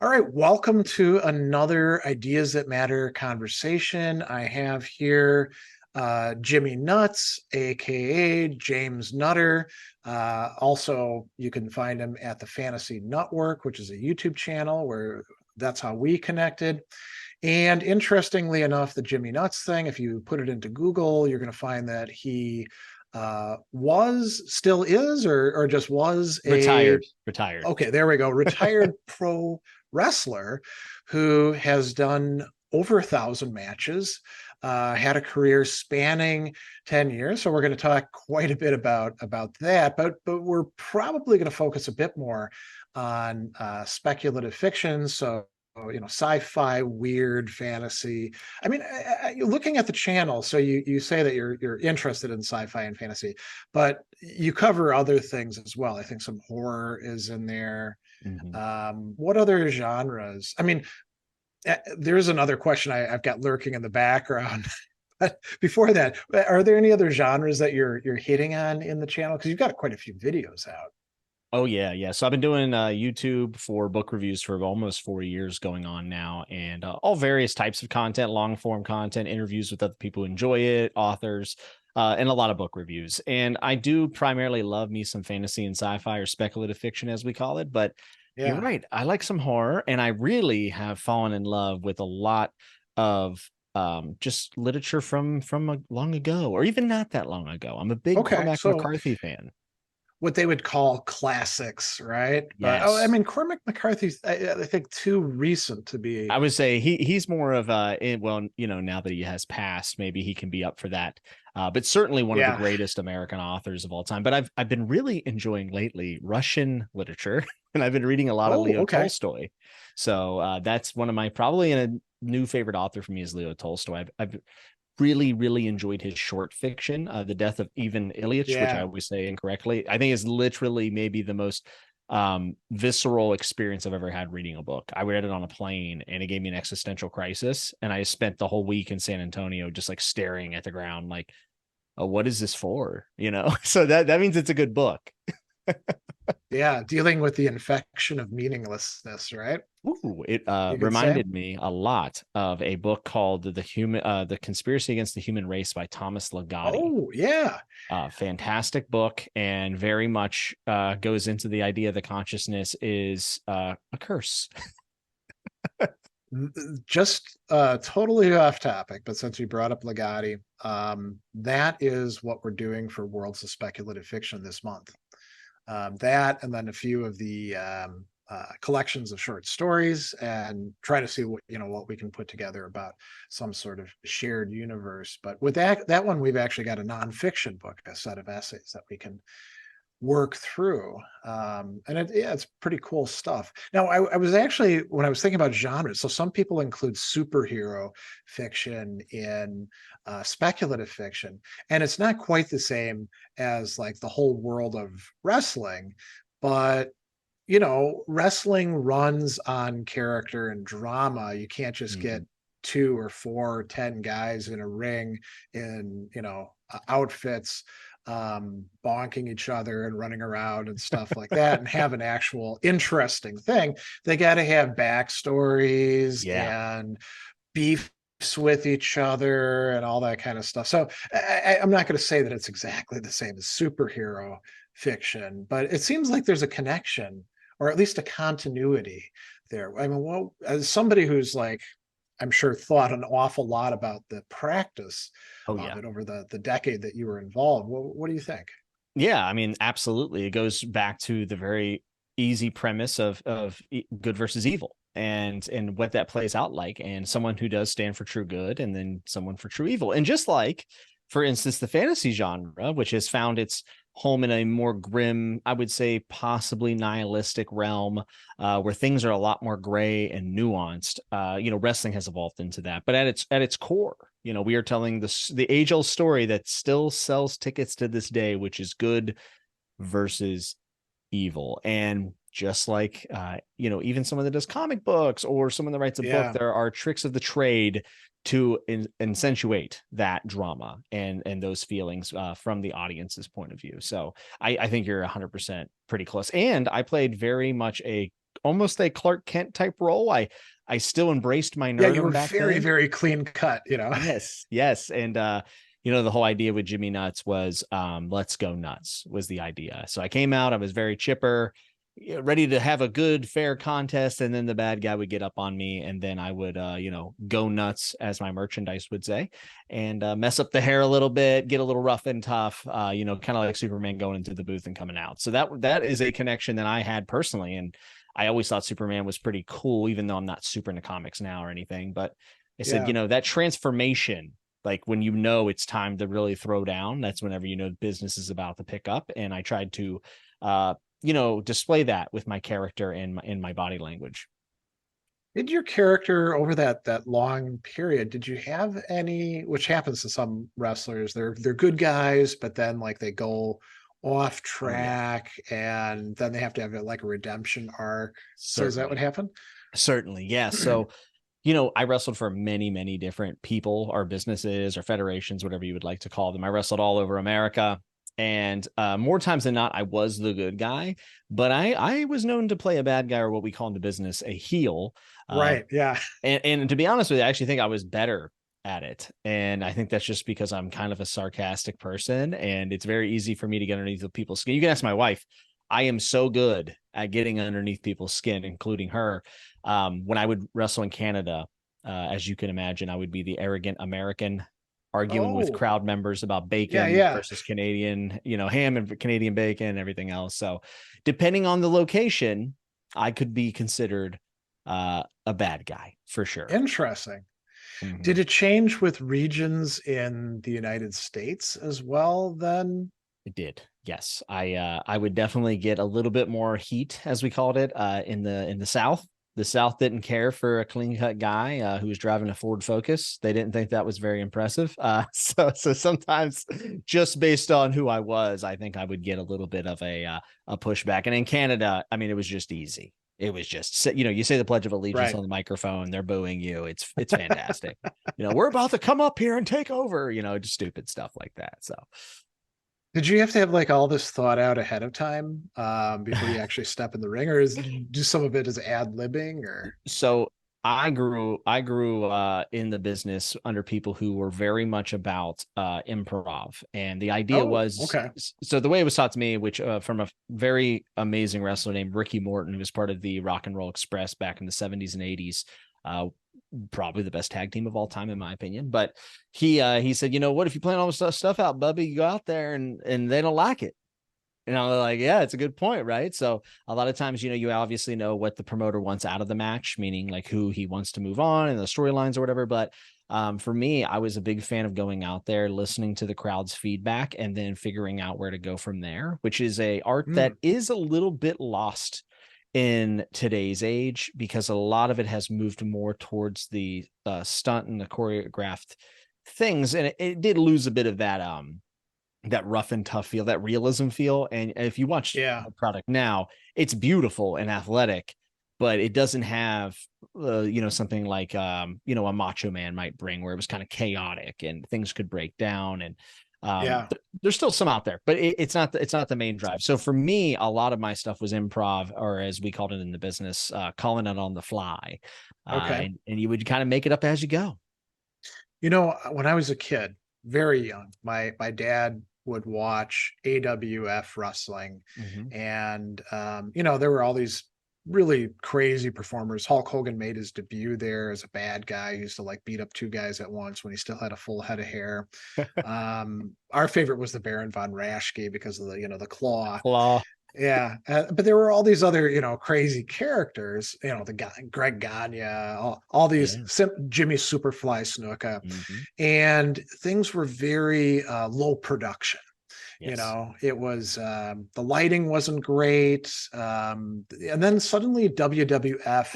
All right, welcome to another Ideas That Matter conversation. I have here Jimmy Nuts, aka James Nutter. Also, you can find him at the Fantasy Nutwork, which is a YouTube channel where that's how we connected. And interestingly enough, the Jimmy Nuts thing, if you put it into Google, you're going to find that he still is, or just was a Retired. okay, there we go. Retired pro wrestler who has done over 1,000 matches, had a career spanning 10 years. So we're going to talk quite a bit about that, but we're probably going to focus a bit more on speculative fiction. So sci-fi, weird fantasy. I mean, looking at the channel, so you say that you're interested in sci-fi and fantasy, but you cover other things as well. I think some horror is in there. Mhm. What other genres? I mean, there's another question I've got lurking in the background. But before that, are there any other genres that you're hitting on in the channel? Because you've got quite a few videos out. Oh yeah. So I've been doing YouTube for book reviews for almost 4 years going on now, and all various types of content, long form content, interviews with other people who enjoy it, authors, and a lot of book reviews. And I do primarily love me some fantasy and sci-fi or speculative fiction, as we call it. But you're Yeah. right, I like some horror, and I really have fallen in love with a lot of just literature from long ago, or even not that long ago. I'm a big Okay. Cormac So McCarthy fan. what they would call classics, right? But I Yes. mean, Cormac McCarthy's I think too recent to be. I would say he's more of well, now that he has passed, maybe he can be up for that. But certainly one of the Yeah. greatest American authors of all time. But I've been really enjoying lately Russian literature, and I've been reading a lot of Oh, Leo okay. Tolstoy. So that's one of my probably a new favorite author for me is Leo Tolstoy. I've really enjoyed his short fiction, The Death of Ivan Ilyich, which I Yeah. always say incorrectly. I think is literally maybe the most visceral experience I've ever had reading a book. I read it on a plane and it gave me an existential crisis. And I spent the whole week in San Antonio just like staring at the ground, like, oh, what is this for? So that means it's a good book. Yeah. Dealing with the infection of meaninglessness, right? Ooh, it You could say. reminded me a lot of a book called The Conspiracy Against the Human Race by Thomas Ligotti. Oh, yeah. Fantastic book, and very much goes into the idea that consciousness is a curse. Just totally off topic, but since we brought up Legati, that is what we're doing for Worlds of Speculative Fiction this month. That and then a few of the collections of short stories, and try to see what we can put together about some sort of shared universe. But with that one, we've actually got a nonfiction book, a set of essays that we can work through. Yeah, it's pretty cool stuff. Now, I was actually, when I was thinking about genres, so some people include superhero fiction in speculative fiction, and it's not quite the same as like the whole world of wrestling, but wrestling runs on character and drama. You can't just get Mhm. 2 or 4 or 10 guys in a ring in outfits, bonking each other and running around and stuff like that, and have an actual interesting thing. They got to have backstories Yeah. and beefs with each other and all that kind of stuff. So I'm not going to say that it's exactly the same as superhero fiction, but it seems like there's a connection, or at least a continuity there. I mean, well, as somebody who's like, I'm sure thought an awful lot about the practice Oh of yeah. it over the decade that you were involved. What do you think? Yeah, I mean, absolutely. It goes back to the very easy premise of good versus evil, and what that plays out like, and someone who does stand for true good, and then someone for true evil. And just like, for instance, the fantasy genre, which has found its home in a more grim, I would say possibly nihilistic realm, where things are a lot more gray and nuanced. Wrestling has evolved into that, but at its core, we are telling the age old story that still sells tickets to this day, which is good versus evil. And just like even someone that does comic books or someone that writes a book, Yeah. there are tricks of the trade to accentuate that drama and those feelings from the audience's point of view. So I think you're 100% pretty close. And I played very much a almost a Clark Kent type role. I still embraced my Yeah, you nerdom were back very, then. very clean cut, you know. Yes, yes. And you know, the whole idea with Jimmy Nuts was let's go nuts was the idea. So I came out, I was very chipper, ready to have a good fair contest, and then the bad guy would get up on me, and then I would you know, go nuts, as my merchandise would say, and mess up the hair a little bit, get a little rough and tough, you know, kind of like Superman going into the booth and coming out. So that is a connection that I had personally, and I always thought Superman was pretty cool, even though I'm not super into comics now or anything. But I said, Yeah. you know, that transformation, like when you know it's time to really throw down, that's whenever you know business is about to pick up. And I tried to, you know, display that with my character and in my body language. Did your character over that long period, did you have any, which happens to some wrestlers, they're good guys, but then like they go off Oh yeah, track and then they have to have like a redemption arc. So is that what certainly, happened? certainly, yeah. So you know, I wrestled for many, many different people or businesses or federations, whatever you would like to call them. I wrestled all over America. And more times than not, I was the good guy, but I was known to play a bad guy, or what we call in the business a heel. Uh, Right. Yeah. and to be honest with you, I actually think I was better at it. And I think that's just because I'm kind of a sarcastic person, and it's very easy for me to get underneath the people's skin. You can ask my wife. I am so good at getting underneath people's skin, including her. When I would wrestle in Canada, as you can imagine, I would be the arrogant American arguing with Oh, crowd members about yeah, bacon yeah. versus Canadian, you know, ham and Canadian bacon and everything else. So depending on the location, I could be considered a bad guy for sure. Interesting. Did Mhm. it change with regions in the United States as well then? It did. Yes. I would definitely get a little bit more heat, as we called it, in the South. The South didn't care for a clean cut guy who was driving a Ford Focus. They didn't think that was very impressive. So sometimes just based on who I was, I think I would get a little bit of a pushback. And in Canada, I mean, it was just easy. It was just, you know, you say the Pledge of Allegiance Right. on the microphone, they're booing you. It's fantastic. You know, we're about to come up here and take over. You know, just stupid stuff like that. So Did you have to have like all this thought out ahead of time before you actually step in the ring, or is do some of it as ad libbing or? so I grew in the business under people who were very much about improv, and the idea Oh, was, okay. so the way it was taught to me, which from a very amazing wrestler named Ricky Morton, who was part of the Rock and Roll Express back in the 70s and 80s. uh, Probably the best tag team of all time in my opinion. But he said, you know what, if you plan all this stuff out, Bubby, you go out there and they don't like it. And I'm like, yeah, it's a good point, right? So a lot of times, you know, you obviously know what the promoter wants out of the match, meaning like who he wants to move on and the storylines or whatever. But for me, I was a big fan of going out there, listening to the crowd's feedback, and then figuring out where to go from there, which is a art that Hmm. is a little bit lost in today's age, because a lot of it has moved more towards the stunt and the choreographed things, and it did lose a bit of that rough and tough feel, that realism feel. And if you watch Yeah. the product now, it's beautiful and athletic, but it doesn't have, you know, something like, you know, a Macho Man might bring, where it was kind of chaotic and things could break down. And Yeah. there's still some out there, but it's not the main drive. So for me, a lot of my stuff was improv, or as we called it in the business, calling it on the fly, Okay. and you would kind of make it up as you go. You know, when I was a kid, very young, my dad would watch AWF wrestling, Mhm. and you know, there were all these really crazy performers. Hulk Hogan made his debut there as a bad guy. He used to like beat up two guys at once when he still had a full head of hair. Our favorite was the Baron von Raschke because of the, you know, the claw. Claw. Yeah, but there were all these other, you know, crazy characters, you know, the guy Greg Gagne, all these Yeah. Jimmy Superfly Snuka, Mhm. and things were very low production. You Yes. know, it was the lighting wasn't great, and then suddenly WWF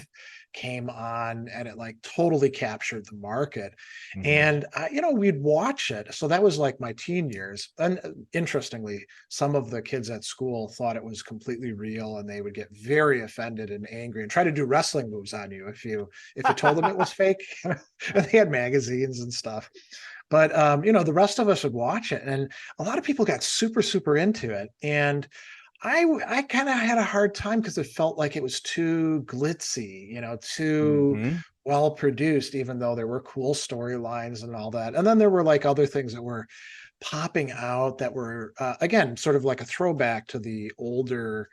came on and it like totally captured the market. Mhm. And you know, we'd watch it, so that was like my teen years. And interestingly, some of the kids at school thought it was completely real, and they would get very offended and angry and try to do wrestling moves on you if you told them it was fake. And they had magazines and stuff. But you know, the rest of us would watch it, and a lot of people got super, super into it. And I kind of had a hard time because it felt like it was too glitzy, too Hmm. well produced, even though there were cool storylines and all that. And then there were like other things that were popping out that were again sort of like a throwback to the older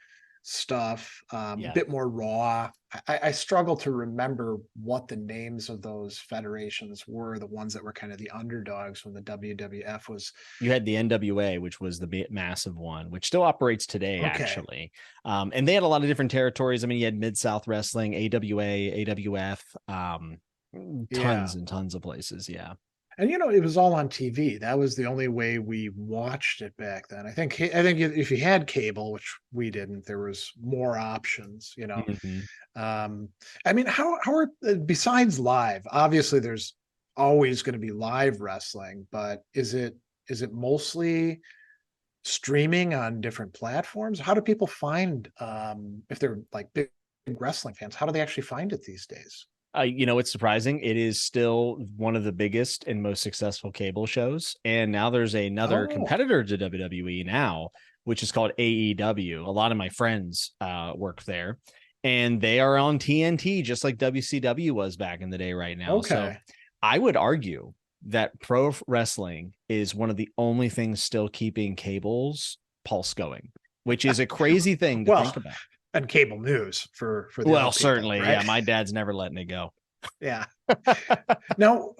stuff, a Yeah. bit more raw. I struggle to remember what the names of those federations were, the ones that were kind of the underdogs when the WWF was. You had the NWA, which was the massive one, which still operates today, Okay. actually. And they had a lot of different territories. I mean, you had Mid South Wrestling, AWA, AWF, Yeah. tons and tons of places. Yeah. And it was all on TV. That was the only way we watched it back then. I think if you had cable, which we didn't, there was more options. Mhm. Um, I mean, how are besides live? Obviously, there's always going to be live wrestling, but is it mostly streaming on different platforms? How do people find if they're like big wrestling fans? How do they actually find it these days? It's surprising. It is still one of the biggest and most successful cable shows. And now there's another Oh, competitor to WWE now, which is called AEW. A lot of my friends work there, and they are on TNT, just like WCW was back in the day right now. So okay. I would argue that pro wrestling is one of the only things still keeping cable's pulse going, which is a crazy thing to think Well, about. and cable news for the other Well, people, certainly. Yeah. right? My dad's never letting it go. Yeah. Now,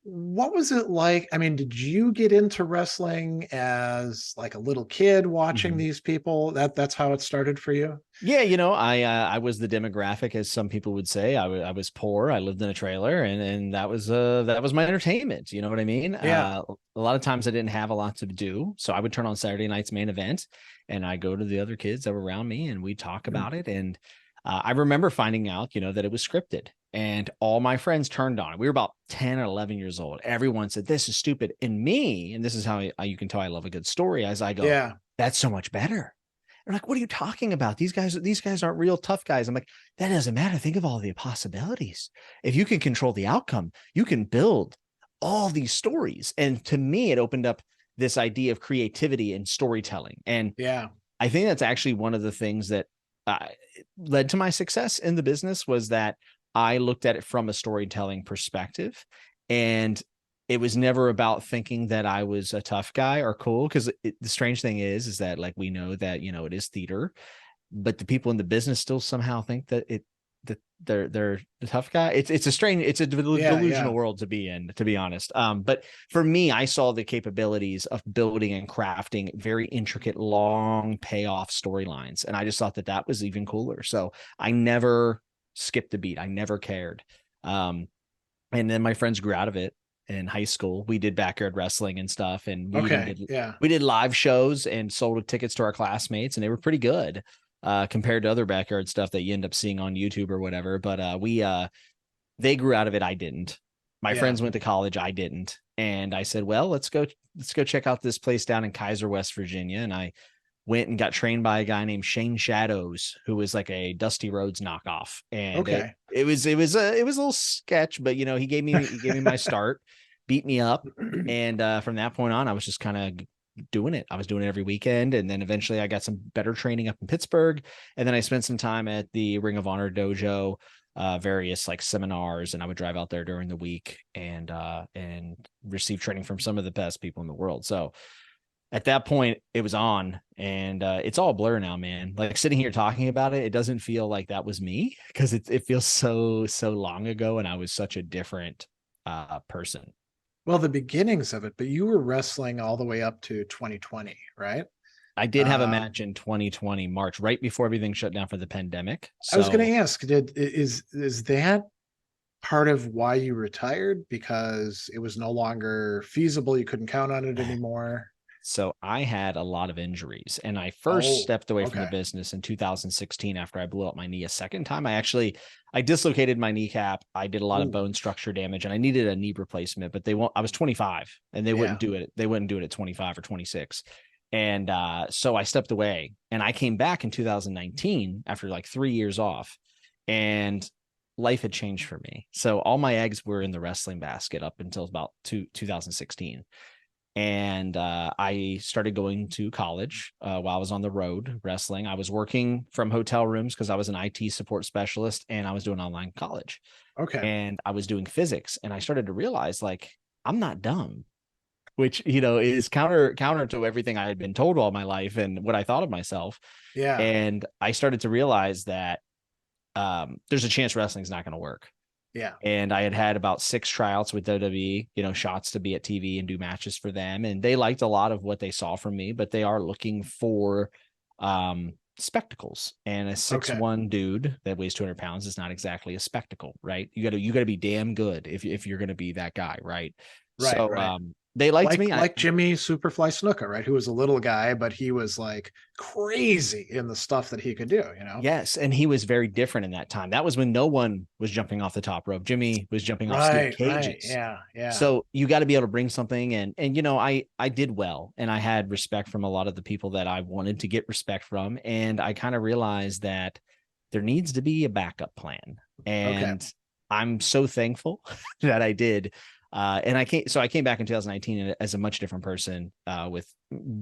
what was it like? I mean, did you get into wrestling as like a little kid watching Mhm. these people? That's how it started for you? Yeah, I was the demographic, as some people would say. I was poor. I lived in a trailer, and that was my entertainment. You know what I mean? Yeah. A lot of times I didn't have a lot to do, so I would turn on Saturday night's main event, and I go to the other kids that were around me, and we talk about it. And I remember finding out, that it was scripted, and all my friends turned on it. We were about 10 or 11 years old. Everyone said this is stupid, and me, and this is how you can tell I love a good story. As I go, Yeah. that's so much better. They're like, what are you talking about? These guys aren't real tough guys. I'm like, that doesn't matter. Think of all the possibilities. If you can control the outcome, you can build all these stories. And to me, it opened up this idea of creativity and storytelling. And Yeah. I think that's actually one of the things that led to my success in the business, was that I looked at it from a storytelling perspective. And it was never about thinking that I was a tough guy or cool. Because the strange thing is that, like, we know that, it is theater, but the people in the business still somehow think that they're the tough guy. It's a Yeah. Yeah. delusional world to be in, to be honest. But for me, I saw the capabilities of building and crafting very intricate, long payoff storylines, and I just thought that that was even cooler. So I never skipped a beat. I never cared. Um, and then my friends grew out of it. In high school, we did backyard wrestling and stuff, and Okay. Yeah. we did live shows and sold tickets to our classmates, and they were pretty good compared to other backyard stuff that you end up seeing on YouTube or whatever. But they grew out of it. I didn't. My Yeah. friends went to college. I didn't. And I said, well, let's go check out this place down in Kaiser, West Virginia. And I went and got trained by a guy named Shane Shadows, who was like a Dusty Rhodes knockoff. And Okay. it was a little sketch, but he gave me my start, beat me up. And from that point on, I was just kind of doing it. I was doing it every weekend. And then eventually I got some better training up in Pittsburgh. And then I spent some time at the Ring of Honor dojo, various like seminars, and I would drive out there during the week and receive training from some of the best people in the world. So at that point it was on, and it's all blur now, man. Like, sitting here talking about it, it doesn't feel like that was me, because it feels so long ago, and I was such a different person. Well, the beginnings of it, but you were wrestling all the way up to 2020, right? I did have a Um, match in 2020 March, right before everything shut down for the pandemic. I was going So to ask, is that part of why you retired because it was no longer feasible? You couldn't count on it anymore. So I had a lot of injuries, and I first Oh, stepped away from the okay. business in 2016 after I blew up my knee a second time. I dislocated my kneecap. I did a lot of Oh, bone structure damage, and I needed a knee replacement, but I was 25, and they wouldn't yeah. do it. They wouldn't do it at 25 or 26. And so I stepped away, and I came back in 2019 after like 3 years off, and life had changed for me. So all my eggs were in the wrestling basket up until about 2016. And I started going to college while I was on the road wrestling. I was working from hotel rooms because I was an IT support specialist, and I was doing online college, Okay. and I was doing physics. And I started to realize, like, I'm not dumb, which, you know, is counter to everything I had been told all my life and what I thought of myself. Yeah. And I started to realize that there's a chance wrestling's not going to work. Yeah. And I had had about 6 tryouts with WWE, you know, shots to be at TV and do matches for them. And they liked a lot of what they saw from me, but they are looking for spectacles. And a six Okay. one dude that weighs 200 pounds is not exactly a spectacle, right? You got to be damn good if you're going to be that guy, right? Right. So Right. they liked me. Like Jimmy Superfly Snuka, right? Who was a little guy, but he was like crazy in the stuff that he could do, you know? Yes, and he was very different in that time. That was when no one was jumping off the top rope. Jimmy was jumping off steel Right, right. cages. Yeah, yeah. So you got to be able to bring something, and you know, I did well, and I had respect from a lot of the people that I wanted to get respect from, and I kind of realized that there needs to be a backup plan. Okay. And I'm so thankful that I did. And I came back in 2019 as a much different person, with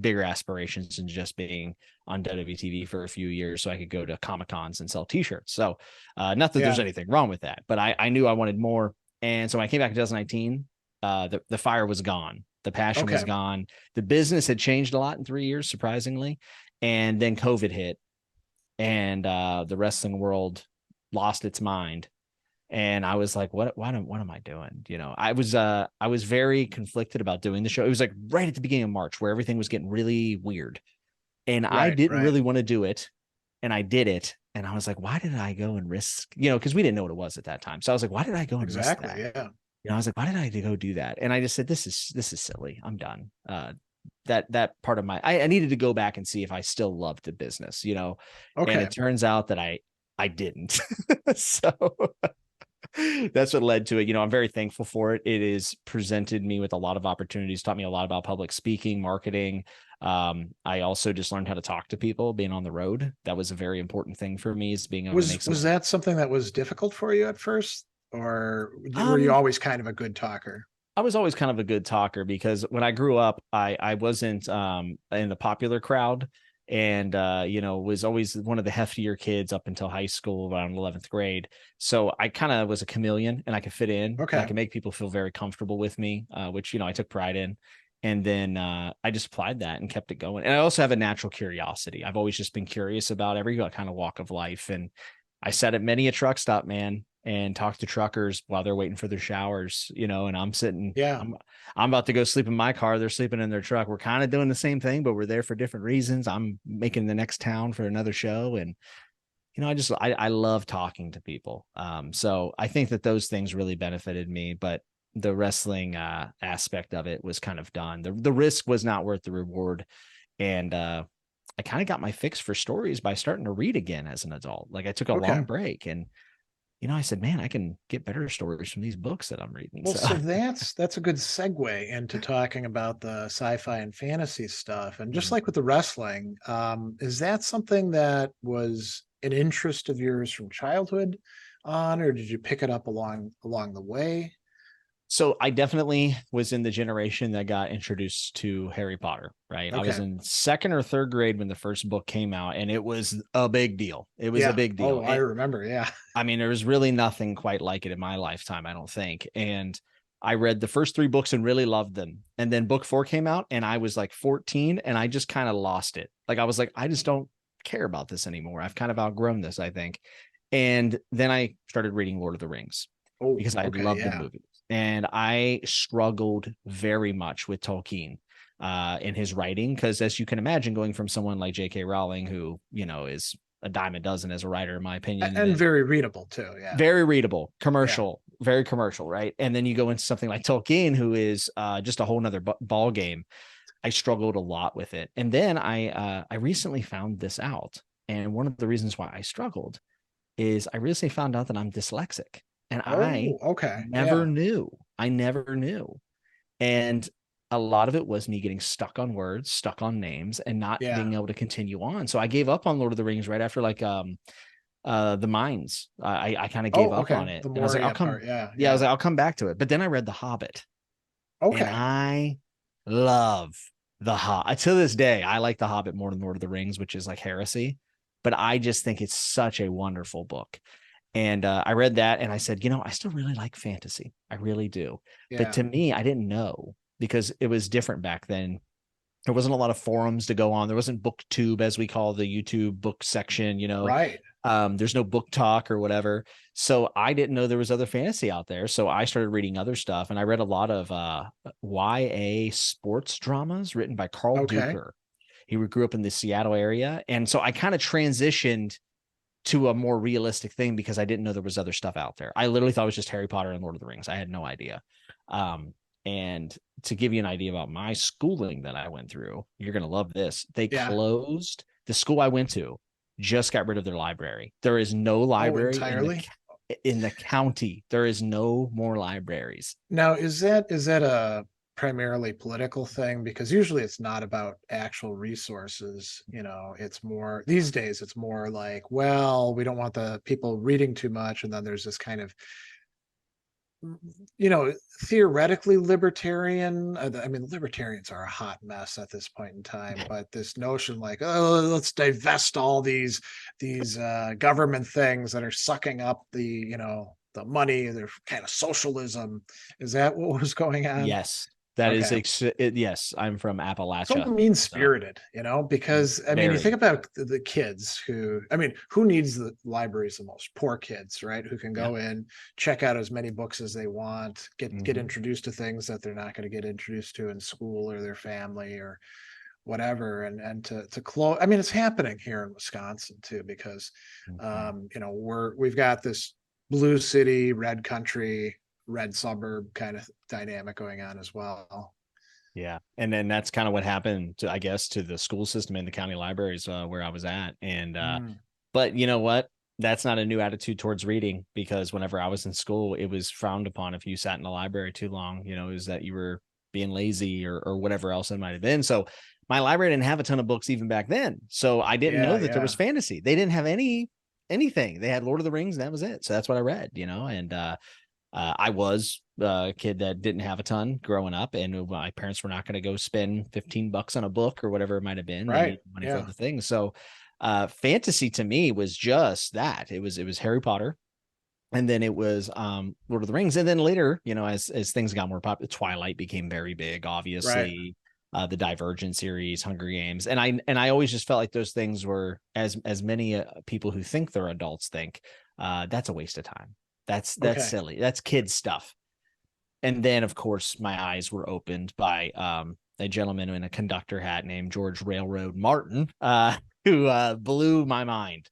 bigger aspirations than just being on WWTV for a few years so I could go to Comic Cons and sell t-shirts. So, not that there's Yeah. anything wrong with that, but I knew I wanted more. And so when I came back in 2019, the fire was gone. The passion was Okay. gone. The business had changed a lot in 3 years, surprisingly. And then COVID hit, and the wrestling world lost its mind. And I was like, what am I doing? You know, I was very conflicted about doing the show. It was like right at the beginning of March where everything was getting really weird. And I Right, didn't right. really want to do it. And I did it. And I was like, why did I go and risk, you know, because we didn't know what it was at that time. So I was like, why did I go and risk Exactly. that? Yeah. You know, I was like, why did I go do that? And I just said, this is silly. I'm done. That part of I needed to go back and see if I still loved the business, you know, and Okay. it turns out that I didn't. So that's what led to it. You know, I'm very thankful for it. It has presented me with a lot of opportunities, taught me a lot about public speaking, marketing. I also just learned how to talk to people being on the road. That was a very important thing for me, is being able to make Was someone. that something that was difficult for you at first? Or were you Um, always kind of a good talker? I was always kind of a good talker because when I grew up, I wasn't in the popular crowd, and you know, was always one of the heftier kids up until high school, around 11th grade. So I kind of was a chameleon, and I could fit in, and I Okay. could make people feel very comfortable with me, which, you know, I took pride in. And then I just applied that and kept it going. And I also have a natural curiosity. I've always just been curious about every kind of walk of life. And I sat at many a truck stop, man, and talked to truckers while they're waiting for their showers, you know, and I'm sitting, Yeah. I'm about to go sleep in my car. They're sleeping in their truck. We're kind of doing the same thing, but we're there for different reasons. I'm making the next town for another show. And, you know, I love talking to people. So I think that those things really benefited me, but the wrestling aspect of it was kind of done. The risk was not worth the reward. And I kind of got my fix for stories by starting to read again as an adult. Like, I took a Okay. long break, and, you know, I said, man, I can get better stories from these books that I'm reading. Well, So so that's a good segue into talking about the sci-fi and fantasy stuff. And just like with the wrestling, is that something that was an interest of yours from childhood on, or did you pick it up along the way? so I definitely was in the generation that got introduced to Harry Potter, right? I was Okay. in second or third grade when the first book came out, and it was a big deal. It was a Yeah. big Oh, deal. I remember. Yeah. I mean, there was really nothing quite like it in my lifetime, I don't think. And I read the first 3 books and really loved them. And then book 4 came out, and I was like 14, and I just kind of lost it. Like, I was like, I just don't care about this anymore. I've kind of outgrown this, I think. And then I started reading Lord of the Rings Oh, because I okay. loved the Yeah. movies. And I struggled very much with Tolkien in his writing, because, as you can imagine, going from someone like J.K. Rowling, who, you know, is a dime a dozen as a writer, in my opinion, and And then very readable too. Yeah. very readable, Yeah. commercial, very commercial, right? And then you go into something like Tolkien, who is just a whole nother ball game. I struggled a lot with it. And then I recently found this out. And one of the reasons why I struggled is I recently found out that I'm dyslexic. And Oh, okay. never Yeah. knew. I never knew. And a lot of it was me getting stuck on words, stuck on names, and not Yeah. being able to continue on. So I gave up on Lord of the Rings right after, like, the Mines. I kind of gave Oh, up okay. on it. The And I was like, Moria part. Yeah. yeah, I was Yeah. like, I'll come back to it. But then I read The Hobbit, and Okay. I love the Hobbit. To this day, I like the Hobbit more than Lord of the Rings, which is like heresy. But I just think it's such a wonderful book. And I read that and I said, I still really like fantasy. I really do. But Yeah. to me, I didn't know because it was different back then. There wasn't a lot of forums to go on. There wasn't booktube, as we call the YouTube book section, Right. there's no book talk or whatever. So I didn't know there was other fantasy out there. So I started reading other stuff, and I read a lot of YA sports dramas written by Carl Okay. Duker. He grew up in the Seattle area. And so I kind of transitioned to a more realistic thing because I didn't know there was other stuff out there. I literally thought it was just Harry Potter and Lord of the Rings. I had no idea. And to give you an idea about my schooling that I went through, you're going to love this. They Yeah. closed the school I went to, just got rid of their library. There is no Oh, library entirely. in the county. There is no more libraries. Now, is that a primarily political thing? Because usually it's not about actual resources. It's more these days, it's more like, well, we don't want the people reading too much. And then there's this kind of, you know, theoretically libertarian. I mean, libertarians are a hot mess at this point in time, but this notion like, oh, let's divest all these government things that are sucking up the money, they're kind of socialism. Is that what was going on? Yes, that is Okay. yes. I'm from So Appalachia, mean so spirited, because I mean, you think very. about the kids who needs the libraries the most? Poor kids, right? Who can Yeah. go in, check out as many books as they want, get Mhm. introduced to things that they're not going to get introduced to in school or their family or whatever. And to close, I mean, it's happening here in Wisconsin too, because Mhm. we've got this blue city, red country, red suburb kind of dynamic going on as well. Yeah. And then that's kind of what happened to, I guess, to the school system and the county libraries where I was at. And, Mm, but you know what? That's not a new attitude towards reading because whenever I was in school, it was frowned upon if you sat in the library too long, is that you were being lazy or whatever else it might have been. So my library didn't have a ton of books even back then. So I didn't know yeah, that there was yeah. fantasy. They didn't have anything. They had Lord of the Rings, and that was it. So that's what I read, and I was a kid that didn't have a ton growing up, and my parents were not going to go spend $15 on a book or whatever it might have been. They Right. needed money for Yeah. other things. So, fantasy to me was just that. It was Harry Potter, and then it was Lord of the Rings, and then later, as things got more popular, Twilight became very big. Right. Obviously, the Divergent series, Hunger Games, and I always just felt like those things were as many people who think they're adults think that's a waste of time. That's Okay. silly. That's kid stuff. And then, of course, my eyes were opened by a gentleman in a conductor hat named George Railroad Martin, who blew my mind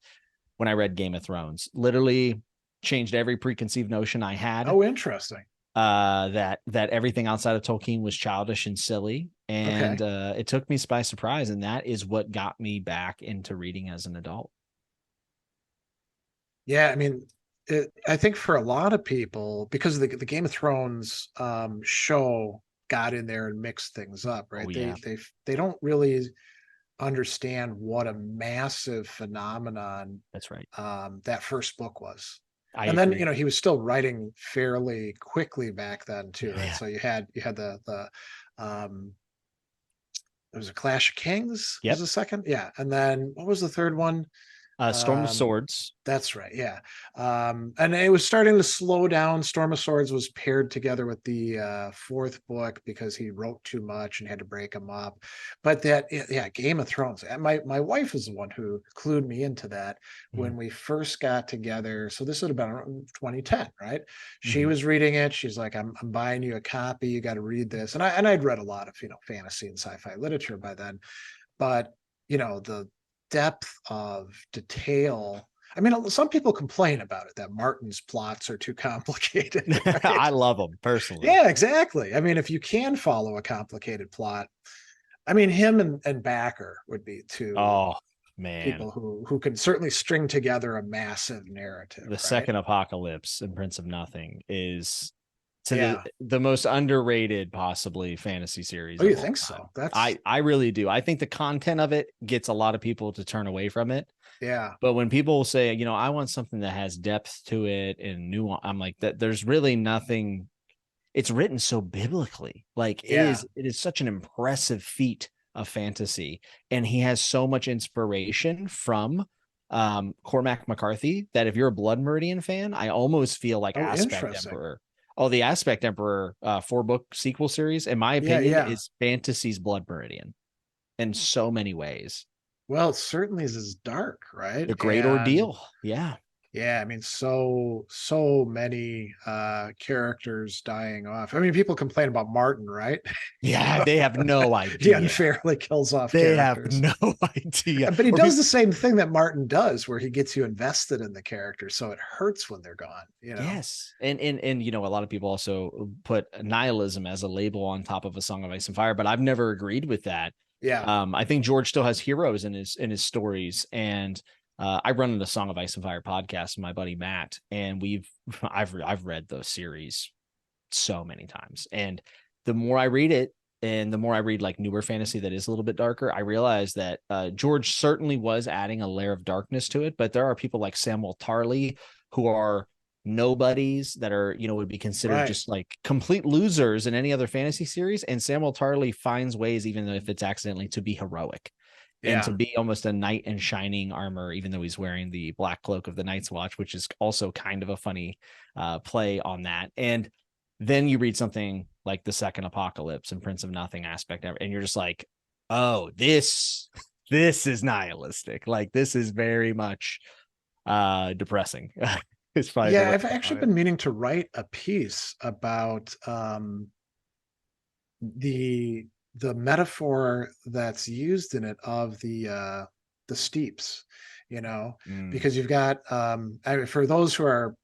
when I read Game of Thrones. Literally changed every preconceived notion I had. Oh, interesting. That everything outside of Tolkien was childish and silly, and Okay. it took me by surprise, and that is what got me back into reading as an adult. Yeah, I mean, I think for a lot of people, because the Game of Thrones show got in there and mixed things up, right? Oh They yeah, they they don't really understand what a massive phenomenon that's right. that first book was. I And then, agree. he was still writing fairly quickly back then too, right? Yeah. So you had the um there was a Clash of Kings was Yep. the second. Yeah. And then what was the third one? Storm of Um, Swords. that's right. Yeah. And it was starting to slow down. Storm of Swords was paired together with the fourth book because he wrote too much and had to break them up. But yeah, Game of Thrones. And my wife is the one who clued me into that Mm-hmm. when we first got together. So this would have been around 2010, right? She Mm-hmm. was reading it. She's like, I'm buying you a copy. You got to read this. And I'd read a lot of, fantasy and sci-fi literature by then. But, the depth of detail. I mean, some people complain about it that Martin's plots are too complicated, right? I love them personally. Yeah, exactly. I mean, if you can follow a complicated plot, I mean, him and Backer would be two Oh man, people who can certainly string together a massive narrative, the right? second Apocalypse and Prince of Nothing is to the Yeah. the most underrated possibly fantasy series Oh, of you all think time. so? That's I really do. I think the content of it gets a lot of people to turn away from it. yeah. But when people say, I want something that has depth to it and nuance, I'm like that. There's really nothing. it's written so biblically. Like Yeah. it is such an impressive feat of fantasy. And he has so much inspiration from Cormac McCarthy that if you're a Blood Meridian fan, I almost feel like Oh, Aspect interesting. Emperor. Oh, the Aspect Emperor 4-book sequel series, in my Yeah, opinion, yeah. is fantasy's Blood Meridian in so many ways. Well, it certainly is as dark, right? The Great And Ordeal. Yeah. yeah, I mean, so many characters dying off. I mean, people complain about Martin, right? Yeah, they have no He idea. unfairly kills off They have characters. no idea. But he Or does people, the same thing that Martin does, where he gets you invested in the character, so it hurts when they're gone, you know? yes. And you know, a lot of people also put nihilism as a label on top of A Song of Ice and Fire, but I've never agreed with that. Yeah. I think George still has heroes in his stories. And I run the Song of Ice and Fire podcast with my buddy Matt, and I've read those series so many times. And the more I read it, and the more I read like newer fantasy that is a little bit darker, I realize that George certainly was adding a layer of darkness to it. But there are people like Samuel Tarly who are nobodies that are, you know, would be considered Right. just like complete losers in any other fantasy series. And Samuel Tarly finds ways, even if it's accidentally, to be heroic and to Yeah. be almost a knight in shining armor, even though he's wearing the black cloak of the Night's Watch, which is also kind of a funny play on that. And then you read something like The Second Apocalypse and Prince of Nothing Aspect, and you're just like, oh, this is nihilistic. Like this is very much depressing. It's probably the Yeah, way I've to put actually it. been meaning to write a piece about the metaphor that's used in it of the steeps, you know, Mm. because you've got I mean, for those who are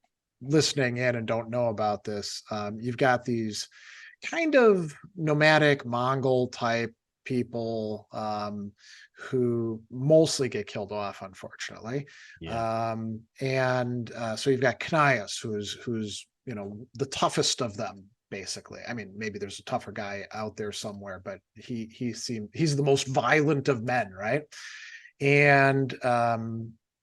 listening in and don't know about this, you've got these kind of nomadic Mongol type people who mostly get killed off, unfortunately. Yeah. And so you've got Cnaius, who's you know the toughest of them, basically. I mean, maybe there's a tougher guy out there somewhere, but he's the most violent of men, right? And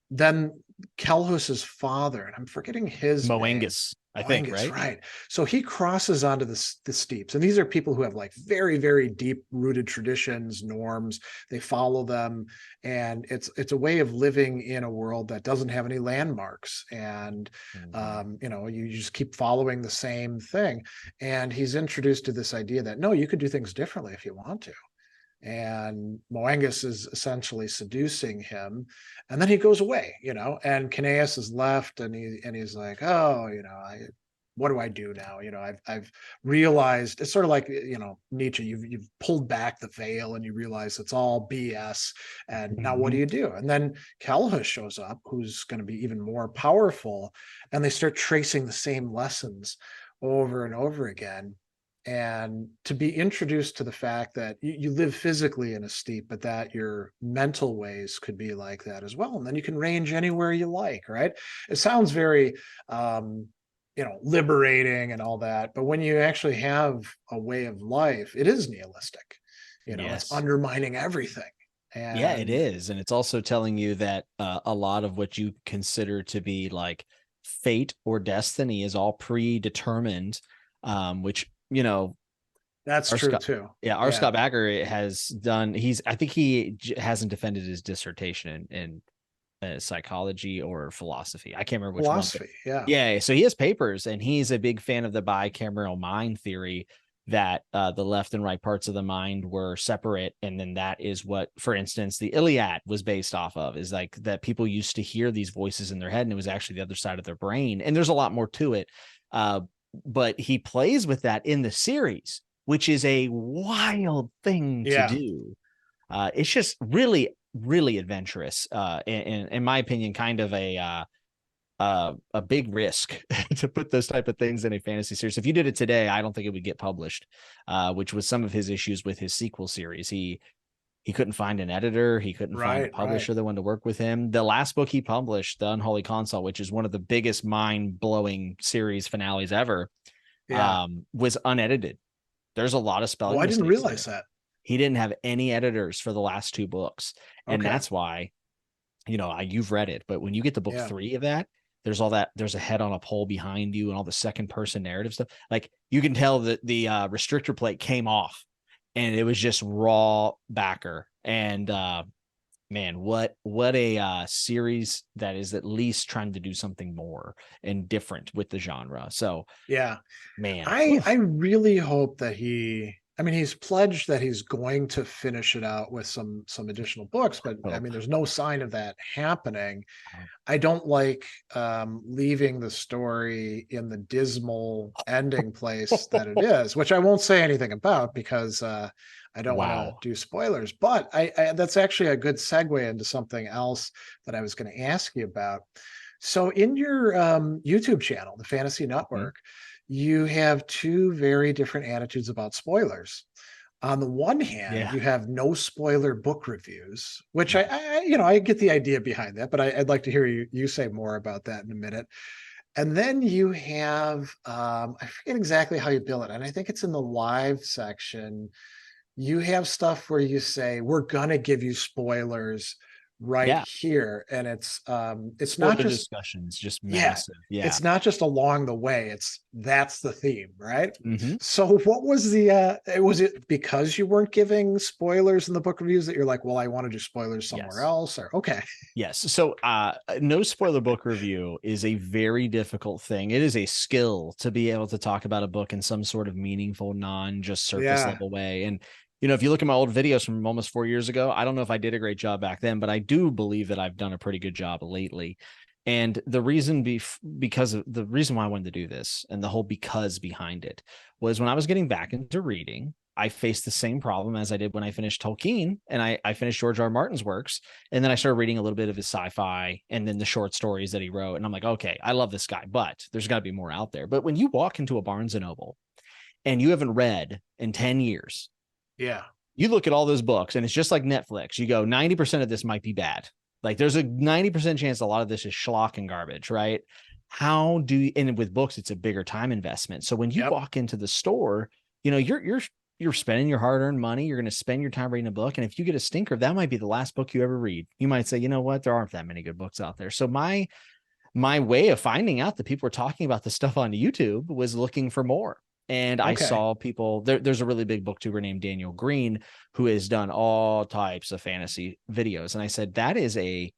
then Kelhus's father, and I'm forgetting his name. Moengus, I think, Moengus, right? right. So he crosses onto the steeps. And these are people who have like very, very deep rooted traditions, norms. They follow them. And it's a way of living in a world that doesn't have any landmarks. And Mm-hmm. you know, you just keep following the same thing. And he's introduced to this idea that no, you could do things differently if you want to. And Moengus is essentially seducing him, and then he goes away, you know, and Cnaius is left, and he's like, oh, you know, what do I do now? You know, I've realized it's sort of like, you know, Nietzsche, you've pulled back the veil and you realize it's all BS, and now what Mm-hmm. do? And then Calhus shows up, who's going to be even more powerful, and they start tracing the same lessons over and over again. And to be introduced to the fact that you live physically in a steep, but that your mental ways could be like that as well, and then you can range anywhere you like, right? It sounds very you know, liberating and all that, but when you actually have a way of life, it is nihilistic. You know, it's Yes. undermining everything. Yeah, it And is. And it's also telling you that a lot of what you consider to be like fate or destiny is all predetermined, which, you know, that's our true Scott, too. yeah, our Yeah. Scott Backer has done, I think hasn't defended his dissertation in psychology or philosophy. I can't remember which one, but Philosophy. Yeah. yeah, so he has papers and he's a big fan of the bicameral mind theory that the left and right parts of the mind were separate. And then that is what, for instance, the Iliad was based off of, is like that people used to hear these voices in their head and it was actually the other side of their brain. And there's a lot more to it. But he plays with that in the series, which is a wild thing to Yeah. do. It's just really, really adventurous. In my opinion, kind of a big risk to put those type of things in a fantasy series. If you did it today, I don't think it would get published, which was some of his issues with his sequel series. He couldn't find an editor. He couldn't find a Right. Right. publisher that wanted to work with him. The last book he published, The Unholy Consult, which is one of the biggest mind blowing series finales ever, Yeah. was unedited. There's a lot of Oh, spelling I didn't mistakes in it. realize that. He didn't have any editors for the last two books. And Okay. that's why, you know, you've read it, but when you get to book Yeah. 3 of that, there's all that, there's a head on a pole behind you and all the second person narrative stuff. Like you can tell that the restrictor plate came off and it was just raw backer. And man, what a series that is at least trying to do something more and different with the genre. So Yeah. man, I really hope that I mean, he's pledged that he's going to finish it out with some additional books, but I hope. mean, there's no sign of that happening. I don't like leaving the story in the dismal ending place that it is, which I won't say anything about because I don't want to Wow. do spoilers. But I that's actually a good segue into something else that I was going to ask you about. So in your YouTube channel, the Fantasy Mhm. Network, you have two very different attitudes about spoilers. On the one hand, Yeah. you have no spoiler book reviews, which Yeah. I get the idea behind that, but I'd like to hear you say more about that in a minute. And then you have I forget exactly how you bill it, and I think it's in the live section. You have stuff where you say, "We're gonna give you spoilers right Yeah. here," and it's not Spoiler just discussions, just yeah, massive. Yeah. it's not just along the way, that's the theme, right? Hmm. So what was was it because you weren't giving spoilers in the book reviews that you're like, well, I want to do spoilers somewhere Yes. else, or okay. Yes. So, no spoiler book review is a very difficult thing. It is a skill to be able to talk about a book in some sort of meaningful, non just surface Yeah. level way. And, you know, if you look at my old videos from almost 4 years ago, I don't know if I did a great job back then, but I do believe that I've done a pretty good job lately. And the reason because of the reason why I wanted to do this and the whole because behind it was when I was getting back into reading, I faced the same problem as I did when I finished Tolkien and I finished George R. R. Martin's works. And then I started reading a little bit of his sci-fi and then the short stories that he wrote. And I'm like, okay, I love this guy, but there's got to be more out there. But when you walk into a Barnes and Noble and you haven't read in 10 years, Yeah. you look at all those books and it's just like Netflix. You go, 90% of this might be bad. Like there's a 90% chance a lot of this is schlock and garbage, right? How do you, and with books, it's a bigger time investment. So when you Yep. walk into the store, you know, you're spending your hard-earned money. You're going to spend your time reading a book. And if you get a stinker, that might be the last book you ever read. You might say, you know what, there aren't that many good books out there. So my way of finding out that people were talking about this stuff on YouTube was looking for more. And I Okay. saw people there's a really big booktuber named Daniel Green who has done all types of fantasy videos. And I said, that is a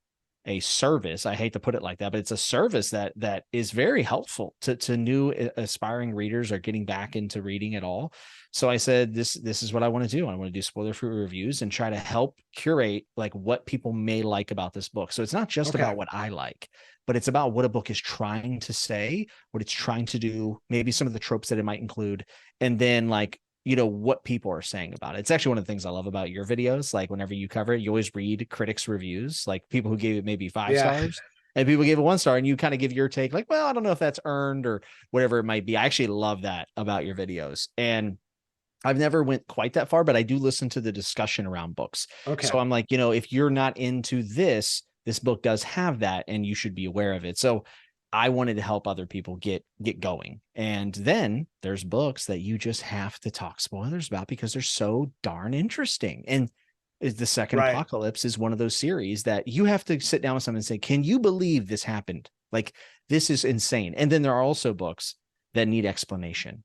service. I hate to put it like that, but it's a service that is very helpful to new aspiring readers or getting back into reading at all. So I said, this is what I want to do. I want to do spoiler free reviews and try to help curate like what people may like about this book. So it's not just Okay. about what I like, but it's about what a book is trying to say, what it's trying to do, maybe some of the tropes that it might include, and then like, you know, what people are saying about it. It's actually one of the things I love about your videos. Like whenever you cover it, you always read critics reviews, like people who gave it maybe five Yeah. stars and people gave it 1 star, and you kind of give your take like, well, I don't know if that's earned or whatever it might be. I actually love that about your videos. And I've never went quite that far, but I do listen to the discussion around books. So Okay. I'm like, you know, if you're not into this book does have that and you should be aware of it. So I wanted to help other people get going. And then there's books that you just have to talk spoilers about because they're so darn interesting. And the Second Right. Apocalypse is one of those series that you have to sit down with someone and say, can you believe this happened? Like this is insane. And then there are also books that need explanation.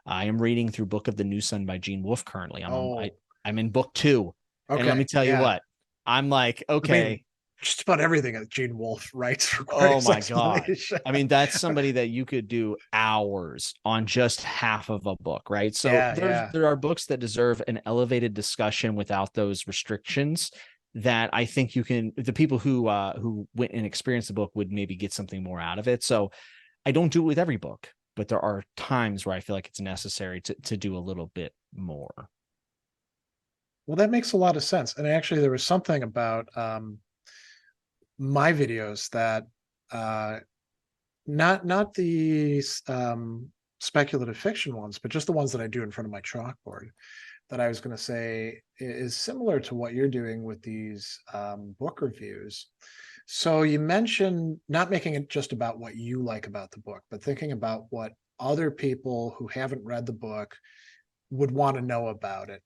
I am reading through Book of the New Sun by Gene Wolfe currently. Oh, I'm in book 2. And let okay. me tell you Yeah. what, I'm like, I mean, okay, just about everything that Gene Wolfe writes oh requires my God. explanation. I mean, that's somebody that you could do hours on just half of a book, right? So Yeah. Yeah. there are books that deserve an elevated discussion without those restrictions that I think you can the people who went and experienced the book would maybe get something more out of it. So I don't do it with every book, but there are times where I feel like it's necessary to do a little bit more. Well, that makes a lot of sense. And actually, there was something about my videos that uh, not the speculative fiction ones, but just the ones that I do in front of my chalkboard. That I was going to say is similar to what you're doing with these book reviews. So you mentioned not making it just about what you like about the book, but thinking about what other people who haven't read the book would want to know about it.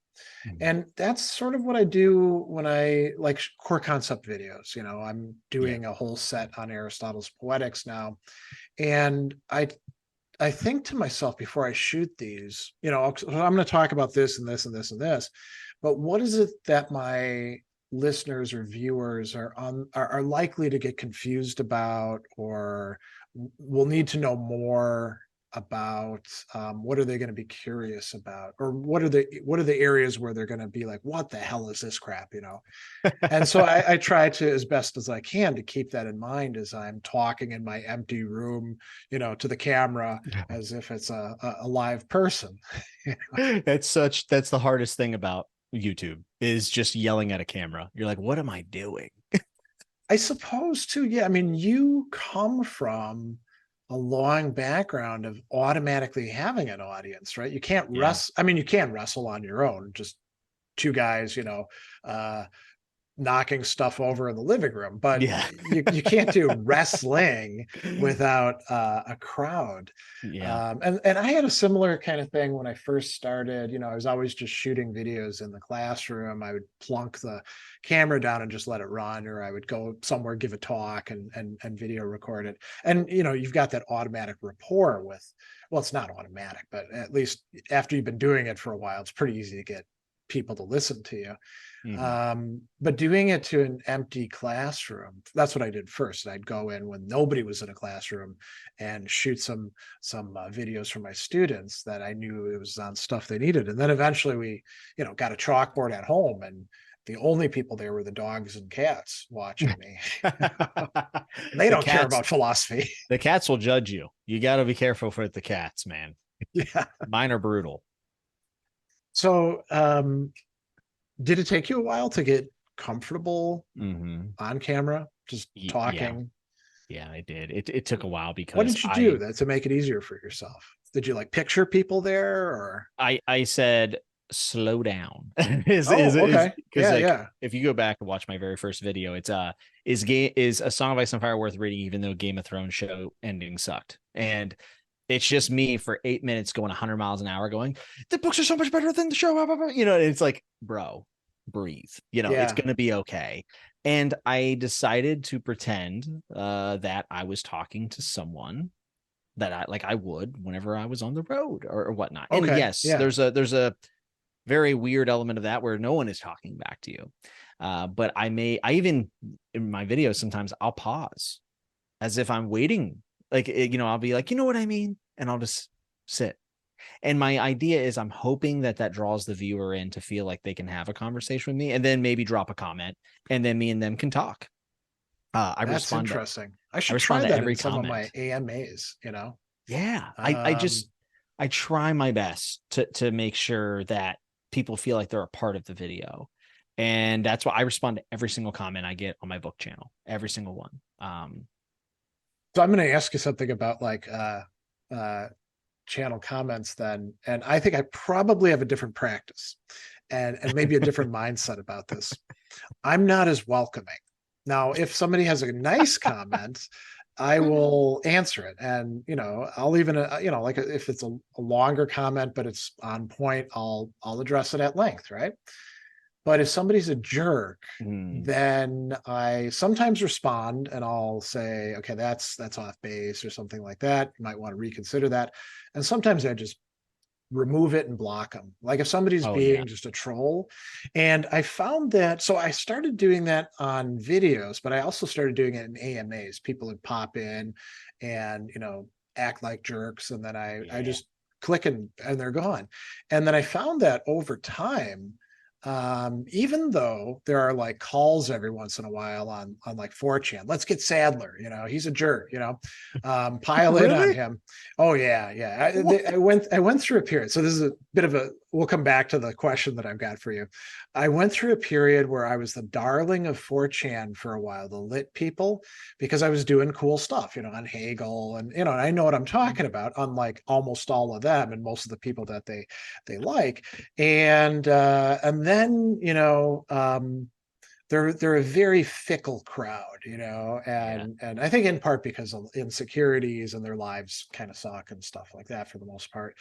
Mhm. And that's sort of what I do when I like core concept videos. I'm Yeah. doing a whole set on Aristotle's Poetics now. And I think to myself before I shoot these, so I'm going to talk about this and this and this and this, but what is it that my listeners or viewers are likely to get confused about, or will need to know more about? What are they going to be curious about, or what are the areas where they're going to be like, what the hell is this crap? And so I try to, as best as I can, to keep that in mind as I'm talking in my empty room, to the camera, as if it's a live person. That's the hardest thing about YouTube is just yelling at a camera. You're like, what am I doing? I suppose too. Yeah. I mean, you come from a long background of automatically having an audience, right? You can't Yeah. wrestle. I mean, you can wrestle on your own, just two guys, uh, knocking stuff over in the living room, but Yeah. you can't do wrestling without a crowd. Yeah. And I had a similar kind of thing when I first started. I was always just shooting videos in the classroom. I would plunk the camera down and just let it run, or I would go somewhere, give a talk, and video record it. And you've got that automatic rapport with, well, it's not automatic, but at least after you've been doing it for a while, it's pretty easy to get people to listen to you. Mhm. But doing it to an empty classroom, that's what I did first. I'd go in when nobody was in a classroom and shoot some videos for my students that I knew it was on stuff they needed. And then eventually we, got a chalkboard at home, and the only people there were the dogs and cats watching me. They The don't care cats about philosophy. the cats will judge you. You got to be careful with the cats, man. Yeah. Mine are brutal. So, did it take you a while to get comfortable Hmm. on camera, just Yeah. talking? Yeah, I did. It took a while What because did you do to make it easier for yourself? Did you like picture people there, or? I said slow down. Is Oh, okay. because Yeah, like yeah. if you go back and watch my very first video, it's is A Song of Ice and Fire worth reading even though Game of Thrones show ending sucked. And it's just me for 8 minutes going 100 miles an hour going, the books are so much better than the show. Blah, blah, blah. It's like, bro, breathe. It's Yeah. going to be okay. And I decided to pretend that I was talking to someone that I would whenever I was on the road or whatnot. And Okay. yes, Yeah. there's a very weird element of that where no one is talking back to you. But I even in my videos sometimes I'll pause as if I'm waiting. Like I'll be like, you know what I mean, and I'll just sit. And my idea is I'm hoping that draws the viewer in to feel like they can have a conversation with me, and then maybe drop a comment, and then me and them can talk. I That's respond to interesting. I I should try respond to that in every some of my comment. AMAs. Yeah, Um, I try my best to make sure that people feel like they're a part of the video, and that's why I respond to every single comment I get on my book channel, every single one. so I'm going to ask you something about like uh channel comments then, and I think I probably have a different practice and maybe a different mindset about this. I'm not as welcoming. Now, if somebody has a nice comment, I will answer it. And, I'll even, like if it's a longer comment, but it's on point, I'll address it at length. Right. But if somebody's a jerk, Mm, then I sometimes respond and I'll say, okay, that's off base or something like that. You might want to reconsider that. And sometimes I just remove it and block them. Like if somebody's oh yeah. being just a troll. And I found that, so I started doing that on videos, but I also started doing it in AMAs. People would pop in and, act like jerks. And then I Yeah. just click and they're gone. And then I found that over time, even though there are like calls every once in a while on like 4chan, let's get Sadler, he's a jerk, pile in on Really? him. Oh yeah, yeah. What? I went through a period. So this is a bit of a. We'll come back to the question that I've got for you. I went through a period where I was the darling of 4chan for a while, the lit people, because I was doing cool stuff, on Hegel, and I know what I'm talking about. Unlike almost all of them and most of the people that they like, and then they're a very fickle crowd, Yeah. and I think in part because of insecurities and their lives kind of suck and stuff like that for the most part.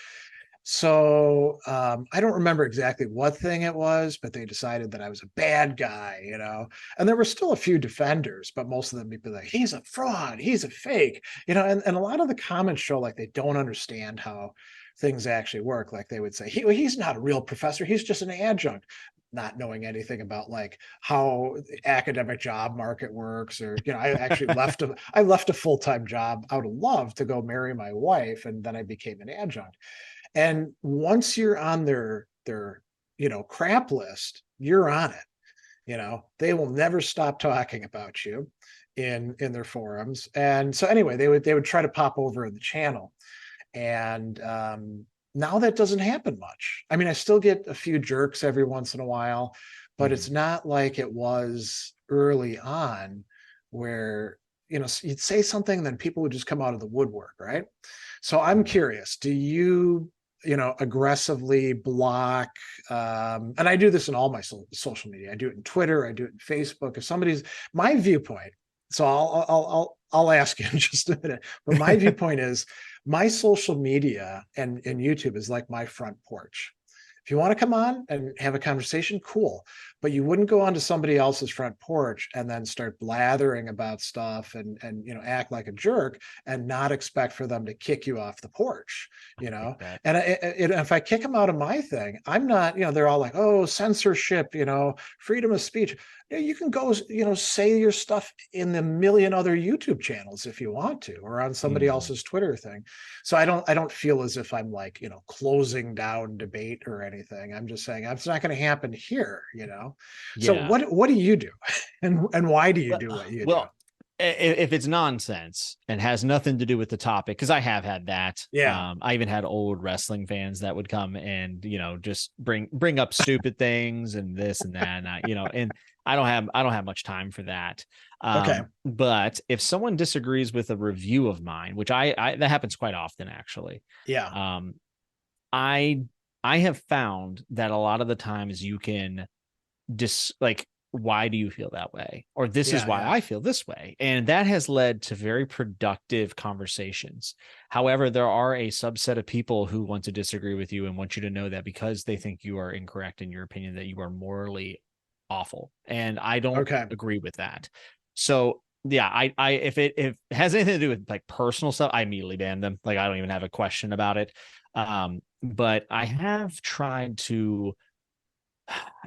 So I don't remember exactly what thing it was, but they decided that I was a bad guy, you know. And there were still a few defenders, but most of them would be like, he's a fraud, he's a fake, you know. And a lot of the comments show like they don't understand how things actually work. Like they would say, he's not a real professor, he's just an adjunct, not knowing anything about like how the academic job market works. Or, you know, I left a full-time job out of love to go marry my wife, and then I became an adjunct. And once you're on their, you know, crap list, you're on it. You know, they will never stop talking about you in their forums. And so anyway, they would try to pop over in the channel. And now that doesn't happen much. I mean, I still get a few jerks every once in a while, but Mhm. it's not like it was early on where, you know, you'd say something, then people would just come out of the woodwork, right? So I'm Mhm. curious, do you, you know, aggressively block, and I do this in all my social media. I do it in Twitter, I do it in Facebook. If somebody's, my viewpoint, so I'll ask you in just a minute, but my viewpoint is my social media and YouTube is like my front porch. If you want to come on and have a conversation, cool. But you wouldn't go onto somebody else's front porch and then start blathering about stuff and you know, act like a jerk and not expect for them to kick you off the porch, you Get know. that. And if I kick them out of my thing, I'm not, you know, they're all like, oh, censorship, you know, freedom of speech. Yeah, you can go, you know, say your stuff in the million other YouTube channels if you want to, or on somebody Mhm. else's Twitter thing. So I don't feel as if I'm like, you know, closing down debate or anything. I'm just saying it's not going to happen here, you know. So Yeah. what do you do? And why do you Well, do what you do? well, if it's nonsense and has nothing to do with the topic, because I have had that. Yeah. I even had old wrestling fans that would come and just bring up stupid things and this and that, and and I don't have much time for that. Okay. But if someone disagrees with a review of mine, which I that happens quite often actually, Yeah. um, I I have found that a lot of the times you can like, why do you feel that way, or this is Yeah. why Yeah. I feel this way, and that has led to very productive conversations. However, there are a subset of people who want to disagree with you and want you to know that because they think you are incorrect in your opinion, that you are morally awful, and I don't Okay. agree with that. So yeah, I if it has anything to do with like personal stuff, I immediately ban them. Like, I don't even have a question about it. But I have tried to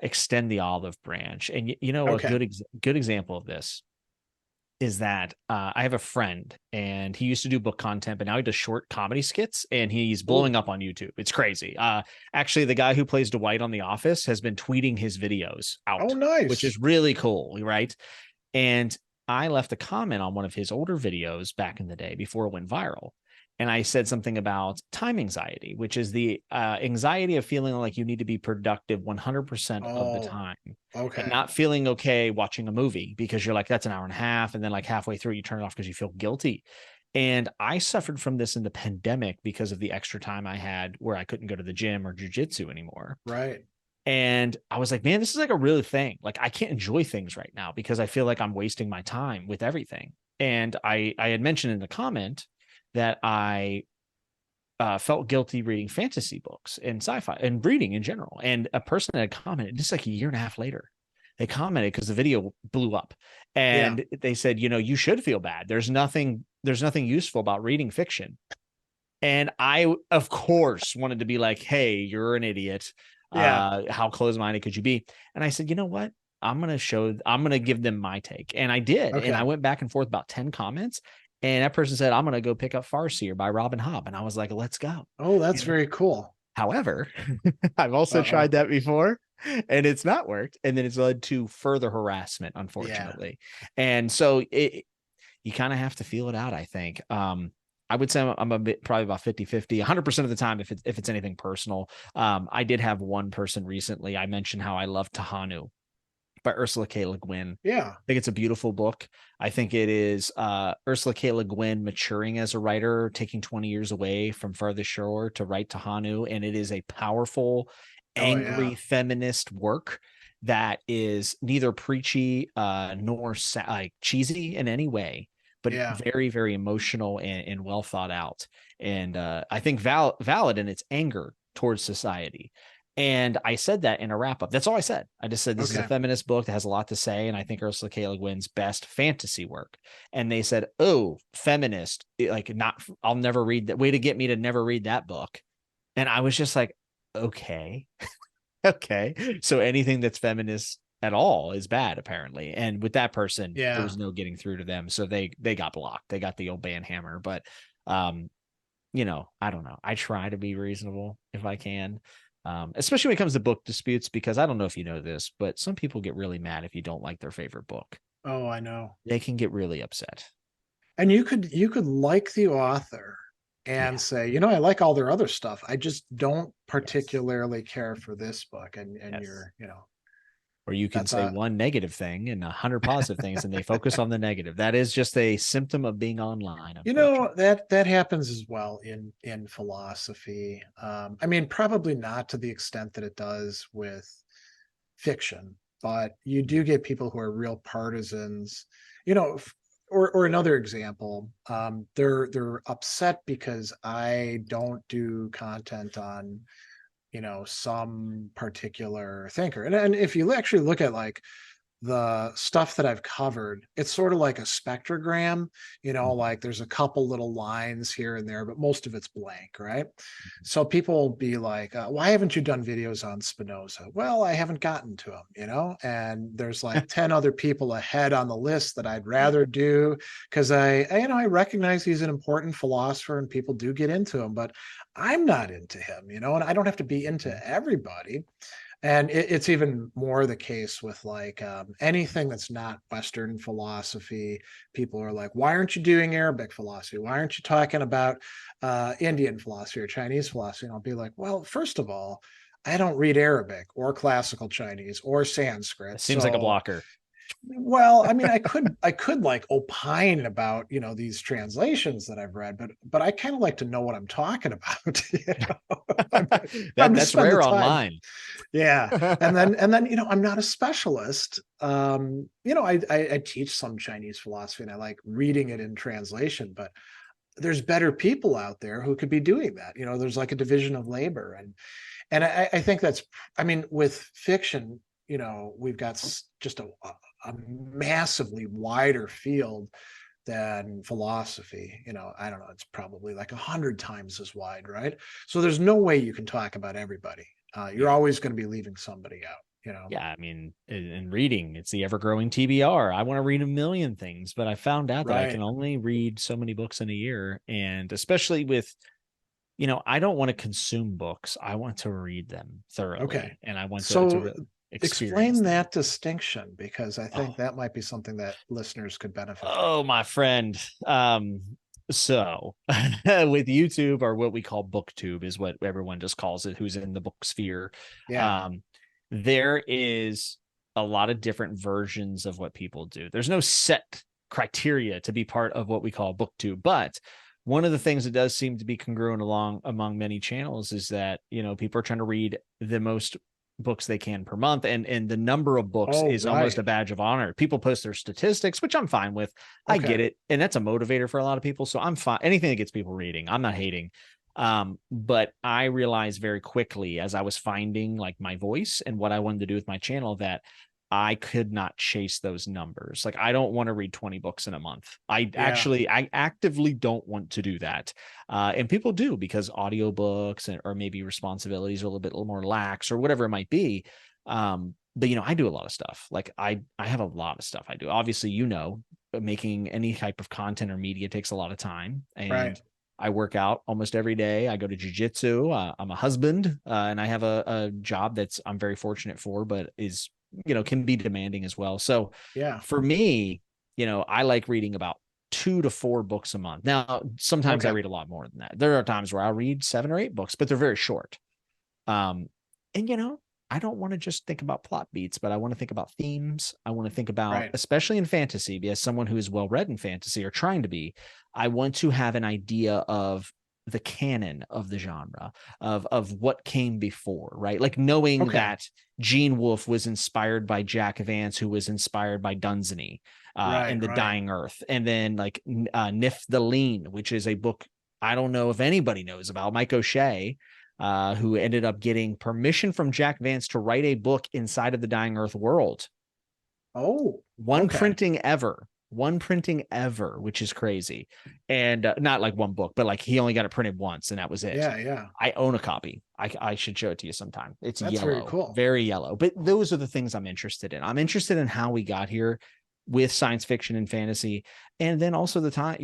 extend the olive branch. And a Okay. good example of this is that I have a friend, and he used to do book content, but now he does short comedy skits, and he's Ooh. blowing up on YouTube. It's crazy. Actually, the guy who plays Dwight on The Office has been tweeting his videos Oh, out, which nice. is really cool, right? And I left a comment on one of his older videos back in the day before it went viral. And I said something about time anxiety, which is the anxiety of feeling like you need to be productive 100% of the Oh, time, and okay. not feeling okay watching a movie because you're like, that's an hour and a half. And then like halfway through, you turn it off because you feel guilty. And I suffered from this in the pandemic because of the extra time I had where I couldn't go to the gym or jujitsu anymore. Right. And I was like, man, this is like a real thing. Like, I can't enjoy things right now because I feel like I'm wasting my time with everything. And I had mentioned in the comment that I felt guilty reading fantasy books and sci-fi and reading in general. And a person had commented just like a year and a half later. They commented because the video blew up, Yeah. and they said, you should feel bad. There's nothing useful about reading fiction. And I, of course, wanted to be like, hey, you're an idiot. Yeah. How close-minded could you be? And I said, you know what? I'm going to give them my take. And I did. And Okay. I went back and forth about 10 comments. And that person said, I'm going to go pick up Farseer by Robin Hobb. And I was like, let's go. Oh, that's You know, very cool. however, I've also Uh-oh. tried that before and it's not worked. And then it's led to further harassment, Yeah. unfortunately. And so you kind of have to feel it out, I think. I would say I'm a bit, probably about 50-50, 100% of the time if it's anything personal. I did have one person recently. I mentioned how I love Tahanu by Ursula K. Le Guin. Yeah. I think it's a beautiful book. I think it is Ursula K. Le Guin maturing as a writer, taking 20 years away from Farthest Shore to write Tahanu. And it is a powerful, Oh, yeah. angry feminist work that is neither preachy nor like cheesy in any way, but Yeah. very, very emotional and well thought out. And I think valid in its anger towards society. And I said that in a wrap up. That's all I said. I just said this is a Okay. feminist book that has a lot to say, and I think Ursula K. Le Guin's best fantasy work. And they said, "Oh, feminist, like not. I'll never read that. Way to get me to never read that book." And I was just like, okay, okay. So anything that's feminist at all is bad, apparently. And with that person, there Yeah. was no getting through to them, so they got blocked. They got the old ban hammer. But I don't know. I try to be reasonable if I can, especially when it comes to book disputes, because I don't know if you know this, but some people get really mad if you don't like their favorite book. Oh, I know. They can get really upset. And you could like the author and Yeah. say, I like all their other stuff. I just don't Yes. particularly care for this book. And Yes. you're, Or you can that's say a one negative thing and 100 positive things, and they focus on the negative. That is just a symptom of being online, unfortunately. that happens as well in philosophy. I mean, probably not to the extent that it does with fiction, but you do get people who are real partisans. Or another example, they're upset because I don't do content on some particular thinker. And if you actually look at like the stuff that I've covered, it's sort of like a spectrogram, like there's a couple little lines here and there, but most of it's blank, right? So people will be like, why haven't you done videos on Spinoza? Well, I haven't gotten to him, and there's like 10 other people ahead on the list that I'd rather do because I recognize he's an important philosopher and people do get into him, but I'm not into him, and I don't have to be into everybody. And it's even more the case with like anything that's not Western philosophy. People are like, why aren't you doing Arabic philosophy? Why aren't you talking about Indian philosophy or Chinese philosophy? And I'll be like, well, first of all, I don't read Arabic or classical Chinese or It Sanskrit. seems like a So, blocker. well, I mean, I could like opine about, these translations that I've read, but I kind of like to know what I'm talking about. I'm, I'm to That's spend the rare time. online. Yeah. And then, I'm not a specialist. I teach some Chinese philosophy and I like reading it in translation, but there's better people out there who could be doing that. There's like a division of labor. And I think that's, I mean, with fiction, we've got just a massively wider field than philosophy. I don't know, it's probably like 100 times as wide, right? So there's no way you can talk about everybody. You're Yeah. always going to be leaving somebody out. Yeah, I mean, in reading, it's the ever-growing TBR. I want to read a million things, but I found out that I can Right. only read so many books in a year. And especially with, I don't want to consume books. I want to read them Okay. thoroughly, and I want to So really experience explain them. that distinction because I think Oh, that might be something that listeners could benefit from. oh, my friend. So with YouTube, or what we call BookTube is what everyone just calls it, who's in the book sphere. Yeah. Um, there is a lot of different versions of what people do. There's no set criteria to be part of what we call BookTube, but one of the things that does seem to be congruent along among many channels is that people are trying to read the most books they can per month, and the number of books Oh, is almost right. a badge of honor. People post their statistics, which I'm fine with. I get Okay. it, and that's a motivator for a lot of people, so I'm fine. Anything that gets people reading, I'm not hating. But I realized very quickly as I was finding like my voice and what I wanted to do with my channel that I could not chase those numbers. Like, I don't want to read 20 books in a month. I Yeah. actively don't want to do that. And people do, because audiobooks or maybe responsibilities are a little more lax or whatever it might be. But I do a lot of stuff. Like, I have a lot of stuff I do. Obviously, making any type of content or media takes a lot of time, Right. and I work out almost every day. I go to jujitsu. I'm a husband, and I have a job that's I'm very fortunate for, but is can be demanding as well. So Yeah. for me, I like reading about 2 to 4 books a month. Now, sometimes I Okay. read a lot more than that. There are times where I'll read 7 or 8 books, but they're very short. And I don't want to just think about plot beats, but I want to think about themes. I want to think about, Right. especially in fantasy, as someone who is well read in fantasy or trying to be, I want to have an idea of the canon of the genre, of what came before, right? Like knowing Okay. that Gene Wolfe was inspired by Jack Vance, who was inspired by Dunsany Right. and The Right. Dying Earth. And then like Nif the Lean, which is a book I don't know if anybody knows about, Mike O'Shea. who ended up getting permission from Jack Vance to write a book inside of the Dying Earth world. Oh, One okay. printing ever. One printing ever, which is crazy. And not like one book, but like he only got it printed once and that was it. Yeah, yeah. I own a copy. I should show it to you sometime. It's That's very yellow, cool. very yellow. But those are the things I'm interested in. I'm interested in how we got here with science fiction and fantasy. And then also the time,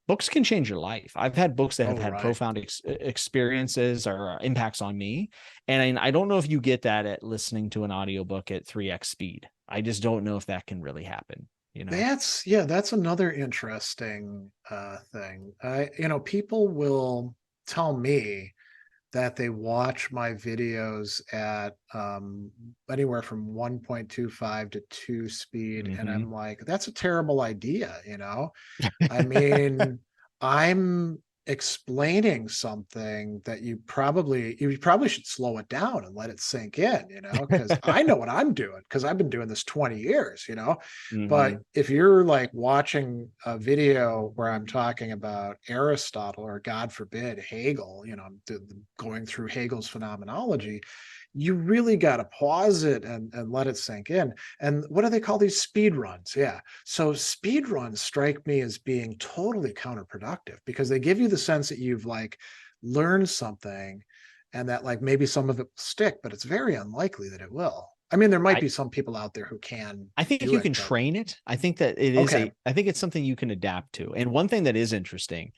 books can change your life. I've had books that have Oh, had right. profound experiences or impacts on me. And I don't know if you get that at listening to an audiobook at 3x speed. I just don't know if that can really happen. That's another interesting thing. People will tell me that they watch my videos at anywhere from 1.25 to 2 speed, and Mm-hmm. I'm like, that's a terrible idea. I mean, I'm explaining something that you probably should slow it down and let it sink in, because I know what I'm doing because I've been doing this 20 years. Mm-hmm. But if you're like watching a video where I'm talking about Aristotle or God forbid Hegel, going through Hegel's phenomenology, you really got to pause it and let it sink in. And what do they call these speed runs? Yeah. So speed runs strike me as being totally counterproductive because they give you the sense that you've like learned something and that like maybe some of it will stick, but it's very unlikely that it will. I mean, there might I be some people out there who can I think do you it, can but train it. I think that okay. I think it's something you can adapt to. And one thing that is interesting,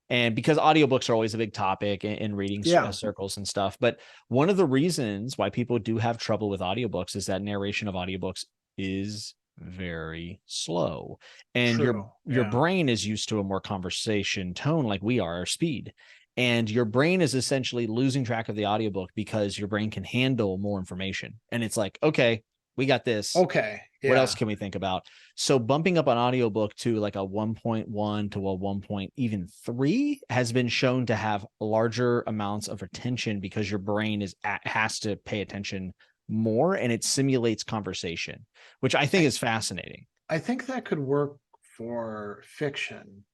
and because audiobooks are always a big topic in reading Yeah. circles and stuff, but one of the reasons why people do have trouble with audiobooks is that narration of audiobooks is very slow, and True. your Yeah. brain is used to a more conversation tone like we are, or speed. And your brain is essentially losing track of the audiobook because your brain can handle more information. And it's like, okay, we got this. Okay. What else Yeah. can we think about? So bumping up an audiobook to like a 1.1 to a 1 point even 3 has been shown to have larger amounts of attention because your brain has to pay attention more, and it simulates conversation, which I think I, is fascinating. I think that could work for fiction.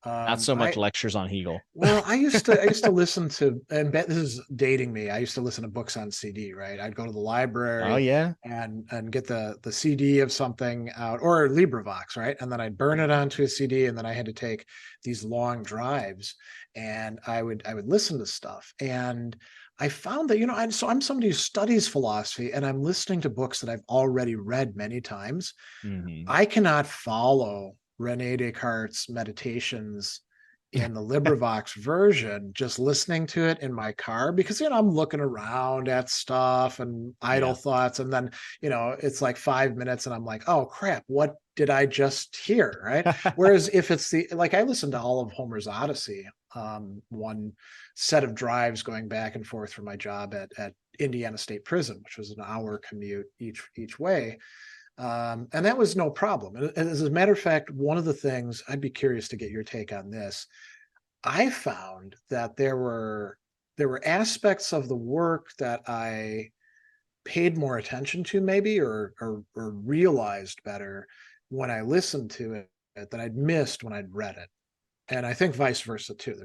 Not so much I lectures on Hegel. Well, I used to listen to, and this is dating me. I used to listen to books on CD, right? I'd go to the Oh library yeah. and get the CD of something out or LibriVox, right? And then I'd burn it onto a CD, and then I had to take these long drives, and I would listen to stuff, and I found that I'm somebody who studies philosophy, and I'm listening to books that I've already read many times. Mm-hmm. I cannot follow Rene Descartes' meditations in the LibriVox version, just listening to it in my car because I'm looking around at stuff and idle Yeah. thoughts, and then it's like 5 minutes, and I'm like, oh crap, what did I just hear? Right. Whereas if it's I listened to all of Homer's Odyssey, one set of drives going back and forth from my job at Indiana State Prison, which was an hour commute each way. And that was no problem. And as a matter of fact, one of the things I'd be curious to get your take on this. I found that there were aspects of the work that I paid more attention to, maybe, or realized better when I listened to it that I'd missed when I'd read it. And I think vice versa too.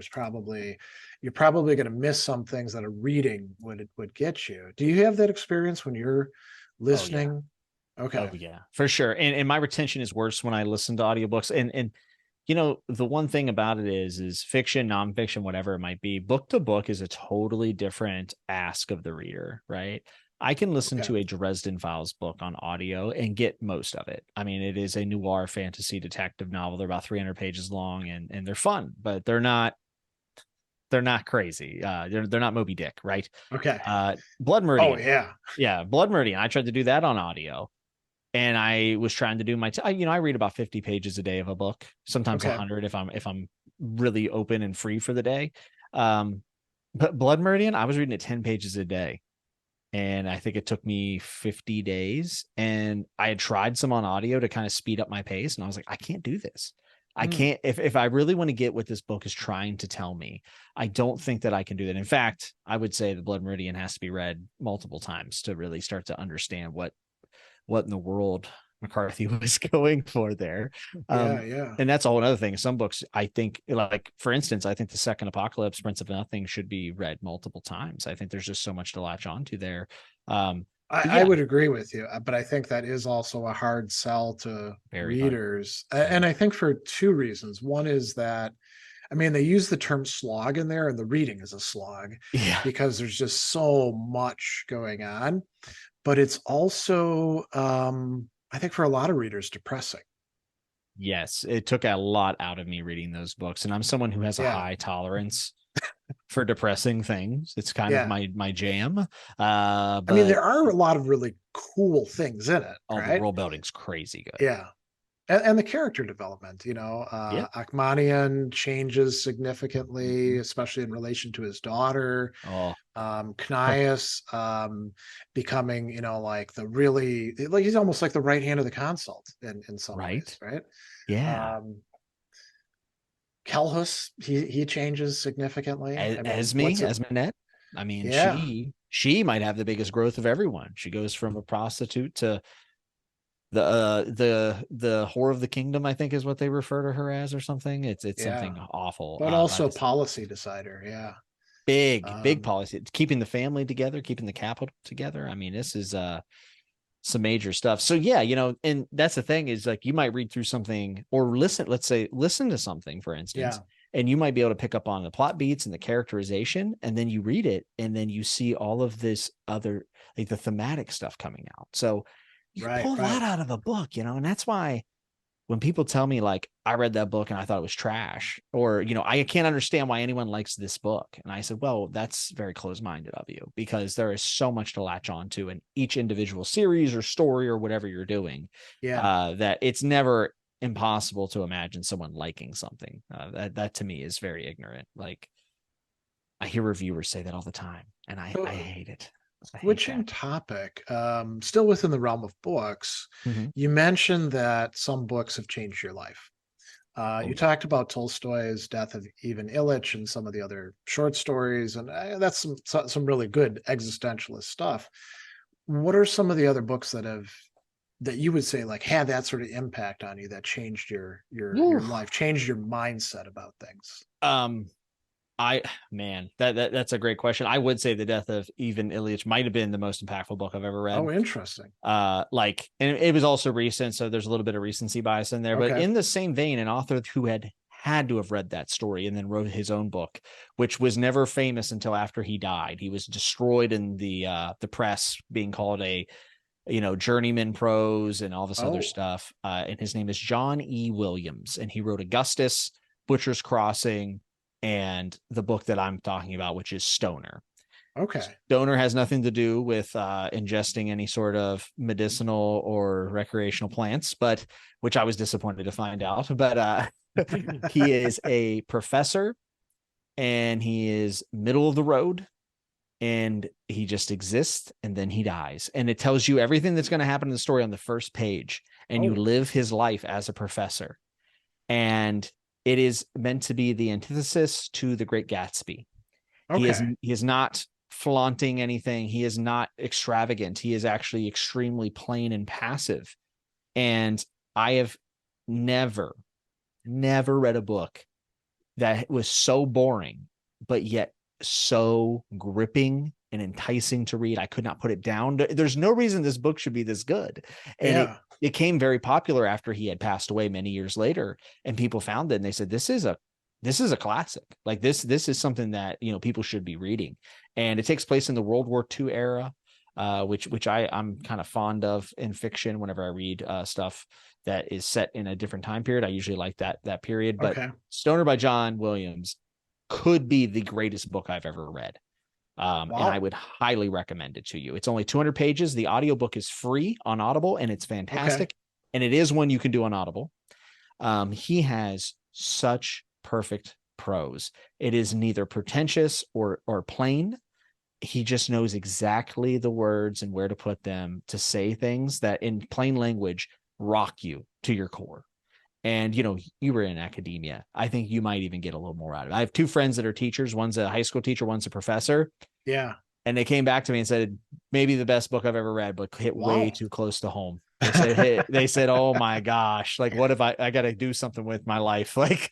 You're probably going to miss some things that a reading would get you. Do you have that experience when you're Oh yeah. listening? Oh Okay. yeah, for sure. And my retention is worse when I listen to audiobooks. And the one thing about it is fiction, nonfiction, whatever it might be, book to book is a totally different ask of the reader, right? I can listen Okay. to a Dresden Files book on audio and get most of it. I mean, it is a noir fantasy detective novel. They're about 300 pages long, and they're fun, but they're not crazy. They're not Moby Dick, right? Okay. Blood Oh Meridian. yeah. Yeah, Blood Meridian. I tried to do that on audio, and I was trying to do I read about 50 pages a day of a book, sometimes Okay. 100 if I'm really open and free for the day. Um, but Blood Meridian, I was reading it 10 pages a day, and I think it took me 50 days. And I had tried some on audio to kind of speed up my pace, and I was like, I can't do this. I Hmm. can't, if I really want to get what this book is trying to tell me, I don't think that I can do that. In fact, I would say the Blood Meridian has to be read multiple times to really start to understand what in the world McCarthy was going for there. Yeah, yeah. And that's a whole other thing. Some books, I think, like for instance, I think the Second Apocalypse, Prince of Nothing, should be read multiple times. I think there's just so much to latch onto there. But I yeah, would agree with you, but I think that is also a hard sell to very hard. readers. And I think for two reasons. One is that, I mean, they use the term slog in there, and the reading is a slog Yeah. because there's just so much going on. But it's also, I think for a lot of readers, depressing. Yes, it took a lot out of me reading those books, and I'm someone who has a Yeah, high tolerance for depressing things. It's kind of yeah. my jam. I mean, But there are a lot of really cool things in it, oh, the right? world building's crazy good. Yeah. And the character development, Yeah. Achmanian changes significantly, Mhm. especially in relation to his daughter. Oh, Knias, becoming, like the really, like he's almost like the right hand of the consult in some ways, right. right? Yeah. Um, Kelhus, he changes significantly. I mean, Esme, Esmenet. I mean, yeah, she might have the biggest growth of everyone. She goes from a prostitute to the whore of the kingdom, I think is what they refer to her as, or something. It's yeah, something awful. but But also it's policy decider. Yeah. big Um, policy. It's keeping the family together, keeping the capital together. I mean, this is some major stuff. So yeah, and that's the thing is like you might read through something or let's say listen to something, for instance, yeah, and you might be able to pick up on the plot beats and the characterization, and then you read it, and then you see all of this other like the thematic stuff coming out. So you can right, pull a lot right. out of a book, and that's why when people tell me like I read that book and I thought it was trash, or I can't understand why anyone likes this book, and I said, well, that's very close-minded of you, because there is so much to latch on to in each individual series or story or whatever you're doing, Yeah. that it's never impossible to imagine someone liking something. That to me is very ignorant. Like I hear reviewers say that all the time, and I So hate it. I hate switching that. topic, still within the realm of books, Mhm. you mentioned that some books have changed your life. Oh You yeah. talked about Tolstoy's Death of Ivan Ilyich and some of the other short stories, and that's some really good existentialist stuff. What are some of the other books that you would say like had that sort of impact on you that changed your Woo. life, changed your mindset about things? Um, I man, that's a great question. I would say the death of Ivan Ilyich might have been the most impactful book I've ever read. Oh, interesting. Like, and it was also recent, so there's a little bit of recency bias in there. But Okay. in the same vein, an author who had to have read that story and then wrote his own book, which was never famous until after he died. He was destroyed in the press, being called a journeyman prose and all this other Oh, stuff. And his name is John E. Williams, and he wrote Augustus, Butcher's Crossing, and the book that I'm talking about, which is Stoner. okay. Stoner has nothing to do with ingesting any sort of medicinal or recreational plants, but which I was disappointed to find out. But he is a professor, and he is middle of the road, and he just exists, and then he dies, and it tells you everything that's going to happen in the story on the first page, and you Oh, live his life as a professor, and it is meant to be the antithesis to The Great Gatsby. okay. He is not flaunting anything. He is not extravagant. He is actually extremely plain and passive. And I have never, never read a book that was so boring, but yet so gripping and enticing to read. I could not put it down. There's no reason this book should be this good. And it Yeah. became very popular after he had passed away many years later. And people found it and they said, this is a classic. Like this is something that people should be reading. And it takes place in the World War II era, which I'm kind of fond of in fiction. Whenever I read stuff that is set in a different time period, I usually like that period. But Okay. Stoner by John Williams could be the greatest book I've ever read. And I Wow. would highly recommend it to you. It's only 200 pages. The audiobook is free on Audible, and it's Okay. fantastic. And it is one you can do on Audible. He has such perfect prose. It is neither pretentious or plain. He just knows exactly the words and where to put them to say things that in plain language rock you to your core. And you were in academia. I think you might even get a little more out of it. I have two friends that are teachers. One's a high school teacher, one's a professor. Yeah. And they came back to me and said, maybe the best book I've ever read, but hit way Wow. too close to home. They said, hey, they said, oh my gosh, like what if I got to do something with my life? Like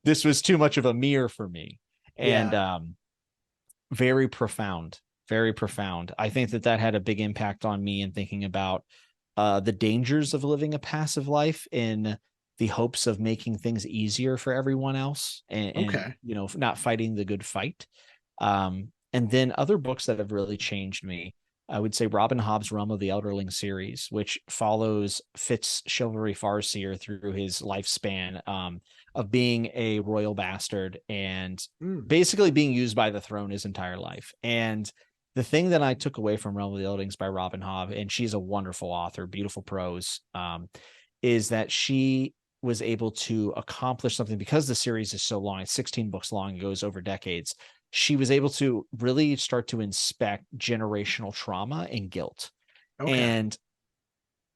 this was too much of a mirror for me. And Yeah. very profound, very profound. I think that that had a big impact on me in thinking about the dangers of living a passive life in the hopes of making things easier for everyone else, and Okay. you know, not fighting the good fight. And then other books that have really changed me, I would say Robin Hobb's Realm of the Elderling series, which follows Fitz Chivalry Farseer through his lifespan of being a royal bastard and Mm. basically being used by the throne his entire life. And the thing that I took away from Realm of the Eldings by Robin Hobb, and she's a wonderful author, beautiful prose, is that she was able to accomplish something because the series is so long. It's 16 books long, it goes over decades. She was able to really start to inspect generational trauma and guilt. Okay. And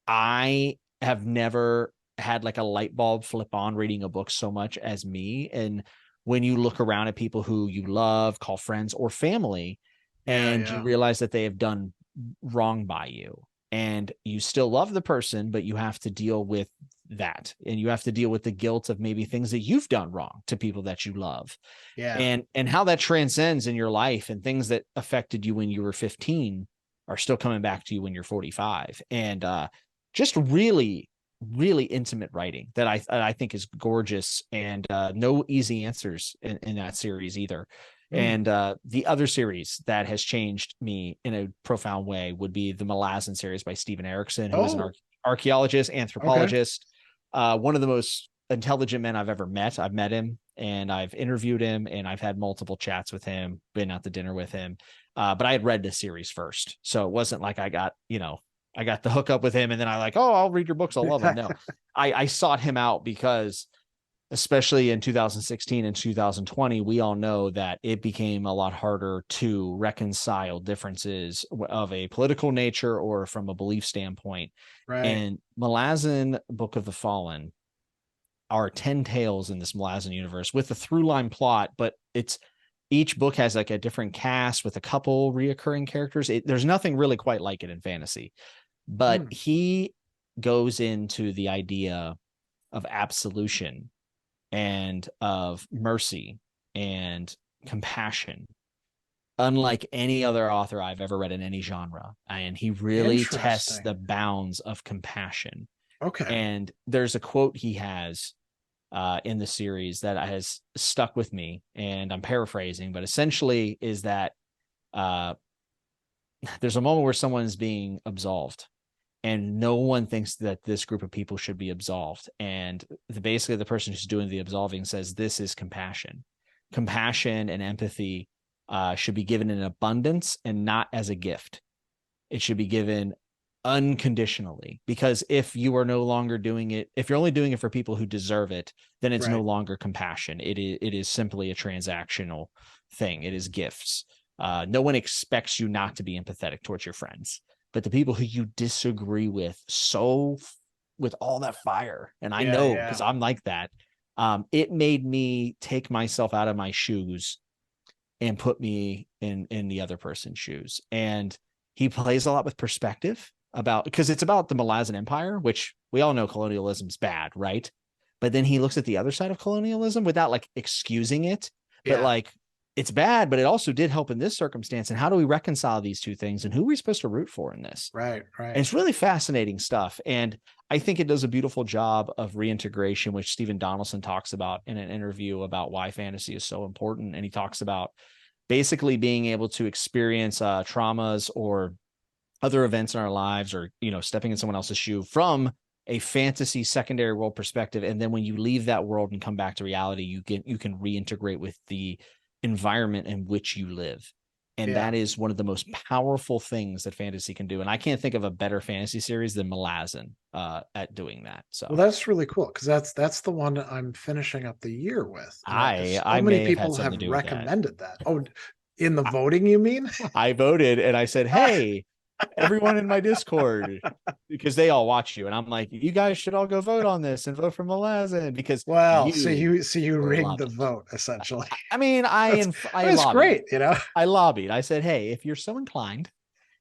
I have never had like a light bulb flip on reading a book so much as me. And when you look around at people who you love, call friends or family, Yeah, and you yeah. realize that they have done wrong by you, and you still love the person, but you have to deal with that, and you have to deal with the guilt of maybe things that you've done wrong to people that you love, Yeah. and how that transcends in your life, and things that affected you when you were 15 are still coming back to you when you're 45. And just really, really intimate writing that I think is gorgeous, and no easy answers in that series either. Mm. And the other series that has changed me in a profound way would be the Malazan series by Steven Erikson, who is an Oh, archaeologist, okay. anthropologist, one of the most intelligent men I've ever met. I've met him and I've interviewed him and I've had multiple chats with him, been out to dinner with him. But I had read the series first. So it wasn't like I got, you know, I got the hookup with him and then I like, oh, I'll read your books. I'll love them. No, I sought him out because especially in 2016 and 2020, we all know that it became a lot harder to reconcile differences of a political nature or from a belief standpoint. Right. And Malazan Book of the Fallen are 10 tales in this Malazan universe with a through line plot, but it's each book has like a different cast with a couple reoccurring characters. There's nothing really quite like it in fantasy, but Mm. he goes into the idea of absolution and of mercy and compassion, unlike any other author I've ever read in any genre. And he really tests Interesting. the bounds of compassion. Okay. And there's a quote he has in the series that has stuck with me, and I'm paraphrasing, but essentially is that uh, there's a moment where someone is being absolved and no one thinks that this group of people should be absolved. And basically the person who's doing the absolving says, this is compassion. Compassion and empathy should be given in abundance and not as a gift. It should be given unconditionally, because if you are no longer doing it, if you're only doing it for people who deserve it, then it's no Right. longer compassion. It is simply a transactional thing. It is gifts. No one expects you not to be empathetic towards your friends, but the people who you disagree with so with all that fire, and I Yeah, know because yeah. I'm like that. It made me take myself out of my shoes and put me in the other person's shoes. And he plays a lot with perspective about, because it's about the Malazan Empire, which we all know colonialism's bad, right? But then he looks at the other side of colonialism without like excusing it, but Yeah. like it's bad, but it also did help in this circumstance. And how do we reconcile these two things? And who are we supposed to root for in this? Right. And Right. it's really fascinating stuff. And I think it does a beautiful job of reintegration, which Stephen Donaldson talks about in an interview about why fantasy is so important. And he talks about basically being able to experience traumas or other events in our lives, or you know, stepping in someone else's shoe from a fantasy secondary world perspective, and then when you leave that world and come back to reality, you can reintegrate with the environment in which you live. And Yeah. that is one of the most powerful things that fantasy can do. And I can't think of a better fantasy series than Malazan at doing that. Well, So that's really cool because that's the one I'm finishing up the year with, and I so many may have had people something have to do with that. recommended that. Oh, in the voting, you mean? I voted and I said, hey, everyone in my Discord, because they all watch you. And I'm like, you guys should all go vote on this and vote for Malazan because Well, you so you rigged love the it. vote essentially. I mean, That's I that's lobbied. great, you know. I lobbied. I said, hey, if you're so inclined,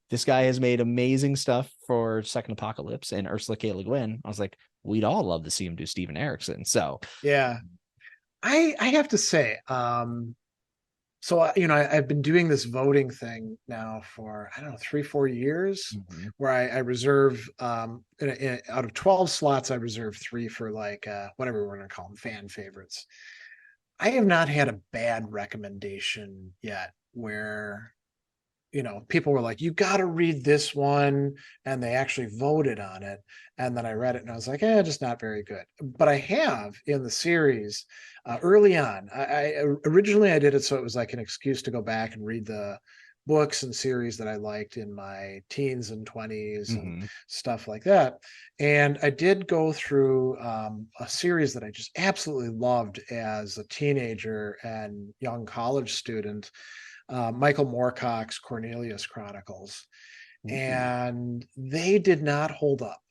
this guy has made amazing stuff for Second Apocalypse and Ursula K. Le Guin. I was like, we'd all love to see him do Steven Erikson. So Yeah. I have to say, so I've been doing this voting thing now for, I don't know, 3-4 years, mhm. where I reserve out of 12 slots, I reserve 3 for like whatever we're gonna call them, fan favorites. I have not had a bad recommendation yet where people were like, you got to read this one, and they actually voted on it. And then I read it and I was like, just not very good. But I have in the series early on. I originally I did it so it was like an excuse to go back and read the books and series that I liked in my teens and 20s and Mhm. stuff like that. And I did go through a series that I just absolutely loved as a teenager and young college student, Michael Moorcock's Cornelius Chronicles, Ooh. and they did not hold up.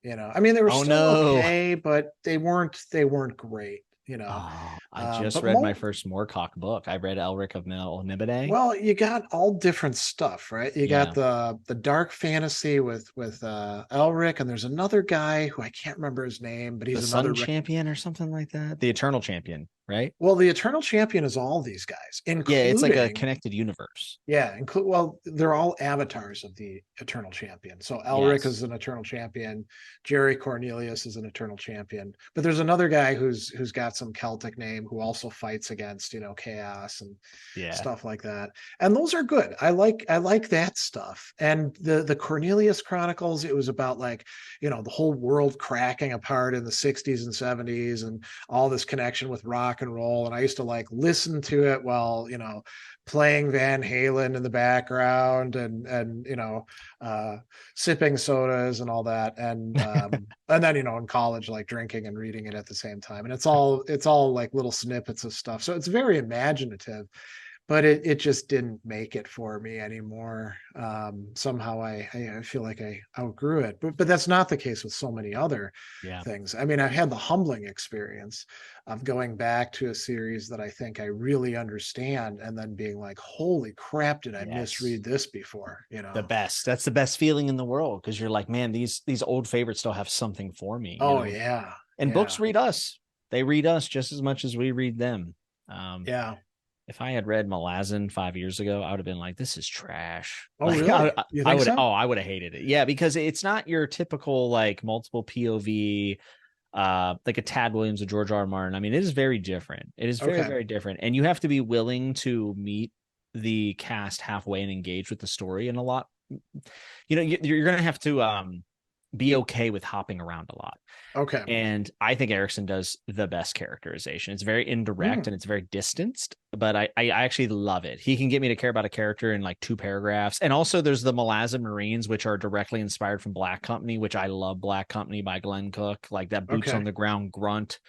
I mean, they were Oh still no. okay, but they weren't great. Oh, I just But read my first Moorcock book. I read Elric of Melniboné. well, you got all different stuff, right? You got Yeah. the dark fantasy with Elric, and there's another guy who I can't remember his name, but The he's Sun another Champion or something like that. The Eternal Champion, right? well, the Eternal Champion is all these guys, Yeah, it's like a including connected universe. yeah, well, they're all avatars of the Eternal Champion. So Elric is Yes. an Eternal Champion, Jerry Cornelius is an Eternal Champion, but there's another guy who's got some Celtic name who also fights against chaos and Yeah. stuff like that. And those are good. I like that stuff. And the Cornelius Chronicles, it was about like the whole world cracking apart in the 60s and 70s, and all this connection with rock and roll. And I used to like listen to it while playing Van Halen in the background, and sipping sodas and all that, and then in college, like drinking and reading it at the same time, and it's all like little snippets of stuff, so it's very imaginative, but it just didn't make it for me anymore. Somehow I feel like I outgrew it, but that's not the case with so many other Yeah. things. I mean, I've had the humbling experience of going back to a series that I think I really understand, and then being like, holy crap, did I Yes. misread this before? The best. That's the best feeling in the world because you're like, man, these old favorites still have something for me, Oh yeah, And books yeah, read us. They read us just as much as we read them. Um, yeah. if I had read Malazan 5 years ago, I would have been like, "This is trash." Oh Like, really? You I think would, so? oh, I would have hated it. Yeah, because it's not your typical like multiple POV, like a Tad Williams or George R. R. Martin. I mean, it is very different. It is very, Okay, very different, and you have to be willing to meet the cast halfway and engage with the story. And a lot, you're going to have to be okay with hopping around a lot. okay. And I think Erikson does the best characterization. It's very indirect Hmm. and it's very distanced, but I actually love it. He can get me to care about a character in like 2 paragraphs. And also there's the Malazan Marines, which are directly inspired from Black Company, which I love. Black Company by Glenn Cook, like that boots on Okay. the ground grunt.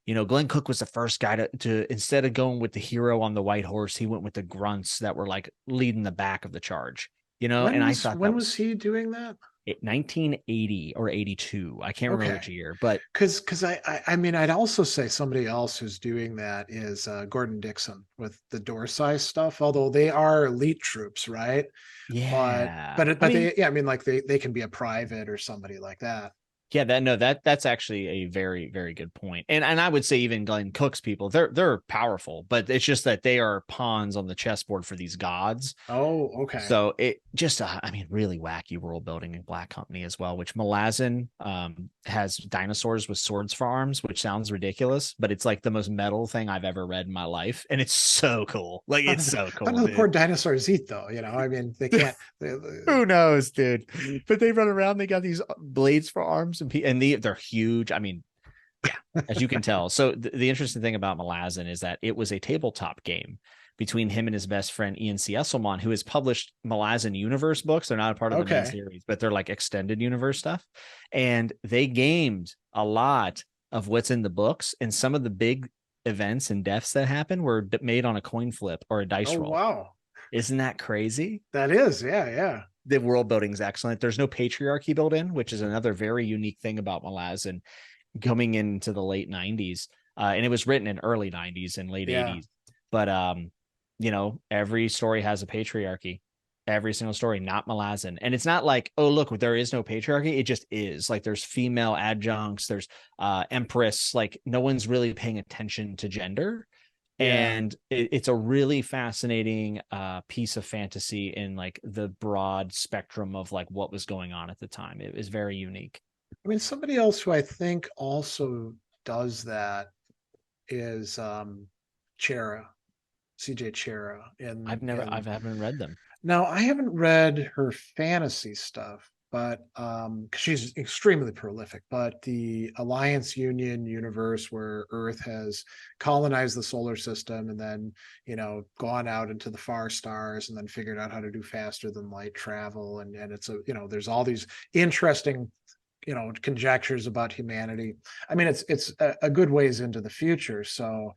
Glenn Cook was the first guy to instead of going with the hero on the white horse, he went with the grunts that were like leading the back of the charge. When And I was thought when that was was he doing that? 1980 or 82. I can't remember Okay. which year, but Because I mean, I'd also say somebody else who's doing that is Gordon Dixon with the Dorsai stuff, although they are elite troops, right? But yeah. but it, I but mean, they, yeah, I mean, like they can be a private or somebody like that. yeah, that's actually a very, very good point. And I would say even Glenn Cook's people, they're powerful, but it's just that they are pawns on the chessboard for these gods. Oh, okay. So it just, I mean, really wacky world building in Black Company as well, which Malazan has dinosaurs with swords for arms, which sounds ridiculous, but it's like the most metal thing I've ever read in my life. And it's so cool. Like, How it's do so how cool, do the poor dude. dinosaurs eat though? I mean, they can't. Who knows, dude? But they run around. They got these blades for arms, and they're huge. I mean, yeah, as you can tell. So the interesting thing about Malazan is that it was a tabletop game between him and his best friend Ian C. Esselman, who has published Malazan universe books. They're not a part of the main Okay. series, but they're like extended universe stuff. And they gamed a lot of what's in the books, and some of the big events and deaths that happen were made on a coin flip or a Oh dice roll. wow. Isn't that crazy? That is, yeah, yeah. The world building is excellent. There's no patriarchy built in, which is another very unique thing about Malazan coming into the late 90s. And it was written in early 90s and late Yeah. 80s. But every story has a patriarchy. Every single story, not Malazan. And it's not like, oh, look, there is no patriarchy. It just is. Like there's female adjuncts, there's empress, like no one's really paying attention to gender. Yeah. And it's a really fascinating piece of fantasy in like the broad spectrum of like what was going on at the time. It was very unique. I mean, somebody else who I think also does that is Chera, CJ Chera. I In haven't read them. Now I haven't read her fantasy stuff, but 'cause she's extremely prolific. But the Alliance Union universe where Earth has colonized the solar system and then, gone out into the far stars and then figured out how to do faster than light travel. And it's there's all these interesting conjectures about humanity. I mean, it's a good ways into the future, so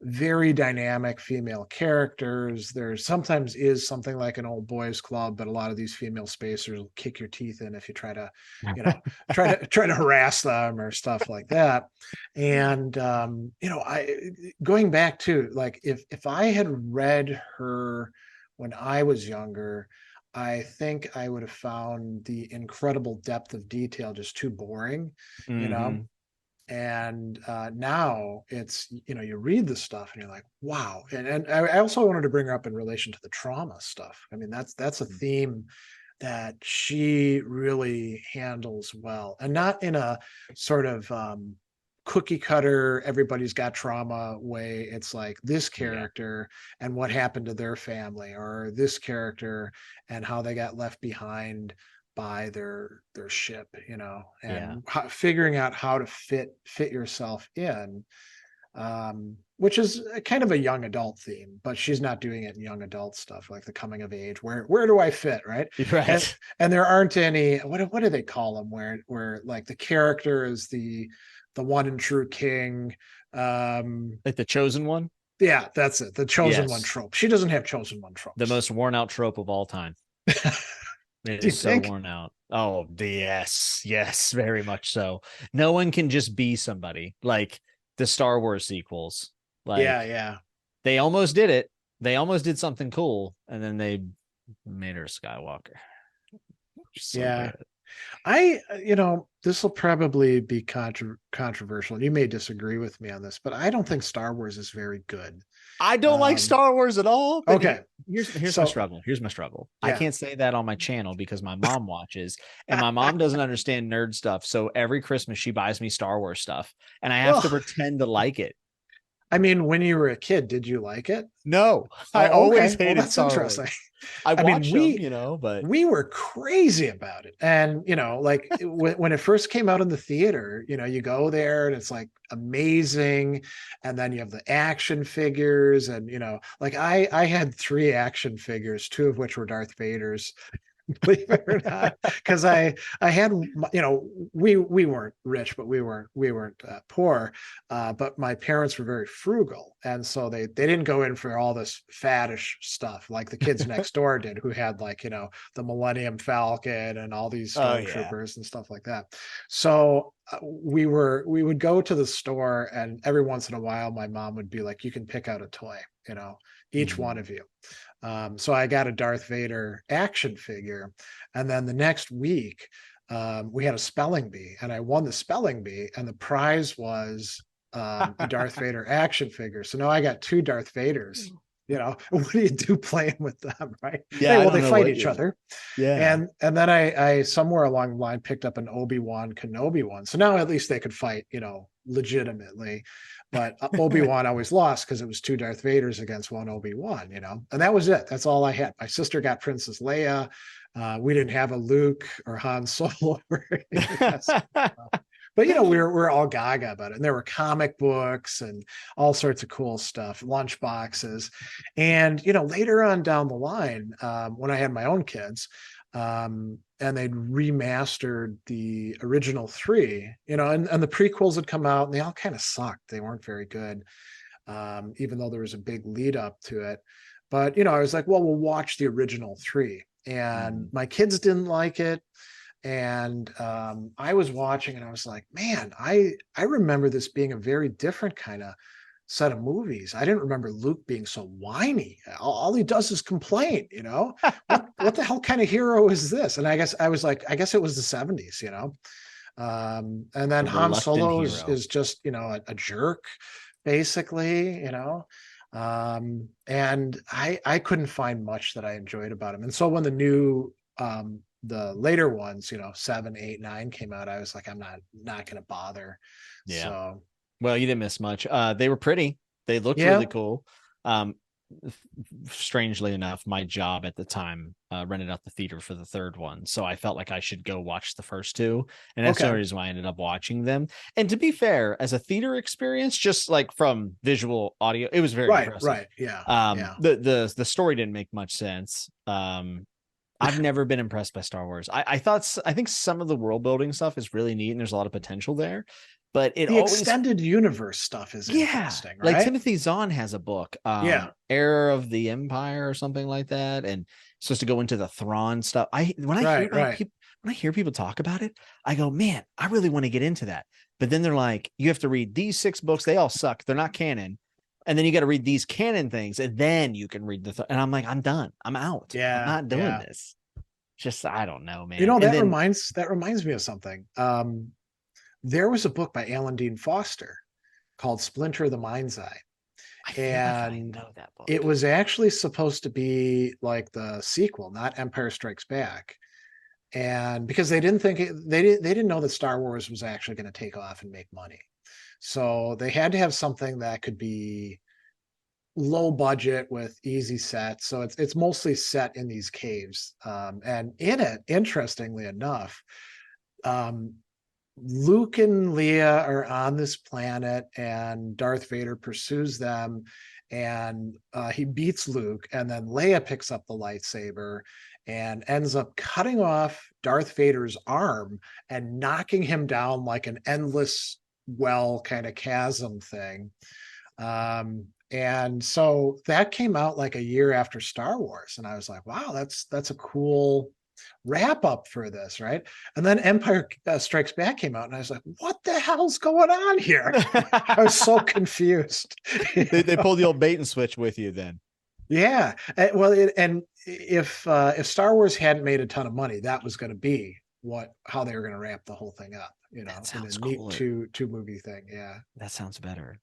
very dynamic female characters. There sometimes is something like an old boys club, but a lot of these female spacers will kick your teeth in if you try to you know try to harass them or stuff like that. And I going back to, like, if I had read her when I was younger, I think I would have found the incredible depth of detail just too boring, you know? Mm-hmm. And now it's, you read the stuff and you're like, wow. And I also wanted to bring her up in relation to the trauma stuff. I mean, that's a theme that she really handles well, and not in a sort of cookie cutter, everybody's got trauma way. It's like this Yeah. character and what happened to their family, or this character and how they got left behind by their ship, Yeah. and figuring out how to fit yourself in, which is kind of a young adult theme, but she's not doing it in young adult stuff like the coming of age. Where do I fit, right? And Right. and there aren't any, what do they call them, where like the character is the one and true king. Like the chosen one. Yeah, that's it. The chosen one Yes. trope. She doesn't have chosen one The tropes. most worn out trope of all time. It Do you is so think? worn out. Oh, yes. Yes, very much so. No one can just be somebody like the Star Wars sequels. Yeah, Like yeah. they almost did it. They almost did something cool, and then they made her Skywalker. So Yeah. good. This will probably be controversial. You may disagree with me on this, but I don't think Star Wars is very good. I don't like Um, Star Wars at all. But okay. here's my So, struggle. Here's my struggle. I yeah. can't say that on my channel because my mom watches, and my mom doesn't understand nerd stuff. So every Christmas she buys me Star Wars stuff, and I have to Well, pretend to like it. I mean, when you were a kid, did you like it? No, I Oh, always okay. Well, hated that's Star interesting. Wars. I I mean, watch them, but we were crazy about it. And, like when it first came out in the theater, you go there and it's like amazing. And then you have the action figures and, like I had 3 action figures, 2 of which were Darth Vader's. Believe it or not, because I had, we weren't rich, but we weren't poor, but my parents were very frugal, and so they didn't go in for all this faddish stuff like the kids next door did, who had, like, the Millennium Falcon and all these oh yeah. stormtroopers and stuff like that. So we would go to the store, and every once in a while my mom would be like, you can pick out a toy, each one Mhm. of you. So I got a Darth Vader action figure. And then the next week, we had a spelling bee, and I won the spelling bee, and the prize was a Darth Vader action figure. So now I got 2 Darth Vaders. What do you do playing with them, right? Yeah, I Well, don't they know fight what each you do. other. Yeah. And then I somewhere along the line picked up an Obi-Wan Kenobi one. So now at least they could fight, legitimately. But Obi-Wan always lost because it was 2 Darth Vaders against 1 Obi-Wan, and that was it. That's all I had. My sister got Princess Leia. We didn't have a Luke or Han Solo or any of that stuff. But we're all gaga about it. And there were comic books and all sorts of cool stuff, lunch boxes. And later on down the line, when I had my own kids, and they'd remastered the original 3, and the prequels had come out and they all kind of sucked. They weren't very good, even though there was a big lead up to it. But I was like, well, we'll watch the original 3. And Mhm. my kids didn't like it. And I was watching and I was like, man, I remember this being a very different kind of set of movies, I didn't remember Luke being so whiny. All he does is complain, what the hell kind of hero is this? And I guess I was like, I guess it was the 70s, and then The Han reluctant Solo hero. is just, a jerk, basically, and I couldn't find much that I enjoyed about him. And so when the later ones, 7, 8, 9 came out, I was like, I'm not gonna bother. Yeah. So Well, you didn't miss much. They were pretty. They looked yeah. really cool. Um, Strangely enough, my job at the time rented out the theater for the third one, so I felt like I should go watch the first two, and that's the Okay. only reason why I ended up watching them. And to be fair, as a theater experience, just like from visual audio, it was very Right, impressive. right. Yeah. Yeah. The story didn't make much sense. I've never been impressed by Star Wars. I think some of the world building stuff is really neat and there's a lot of potential there, but it The always, extended universe stuff is yeah, interesting, like right? Timothy Zahn has a book, Yeah. Heir of the Empire or something like that, and supposed to go into the Thrawn stuff. When I hear Right, about right. people, when I hear people talk about it, I go, man, I really want to get into that. But then they're like, you have to read these 6 books. They all suck. They're not canon. And then you got to read these canon things, and then you can read and I'm like, I'm done. I'm out. I'm Yeah, not doing yeah. this. Just I don't know, man. And That then reminds me of something. There was a book by Alan Dean Foster called Splinter of the Mind's Eye. I feel like I And know that book. it was actually supposed to be like the sequel, not Empire Strikes Back. And because they didn't think they didn't know that Star Wars was actually going to take off and make money. So they had to have something that could be low budget with easy sets. So it's mostly set in these caves. And in it, interestingly enough, um, Luke and Leia are on this planet, and Darth Vader pursues them, and he beats Luke, and then Leia picks up the lightsaber and ends up cutting off Darth Vader's arm and knocking him down like an endless well kind of chasm thing. And so that came out like a year after Star Wars, and I was like, wow, that's a cool wrap up for this, right? And then Empire Strikes Back came out, and I was like, what the hell's going on here? I was so confused. They pulled the old bait and switch with you then. Yeah. Well, and if Star Wars hadn't made a ton of money, that was going to be how they were going to wrap the whole thing up, That in a sounds neat cooler. two movie thing. Yeah. That sounds better.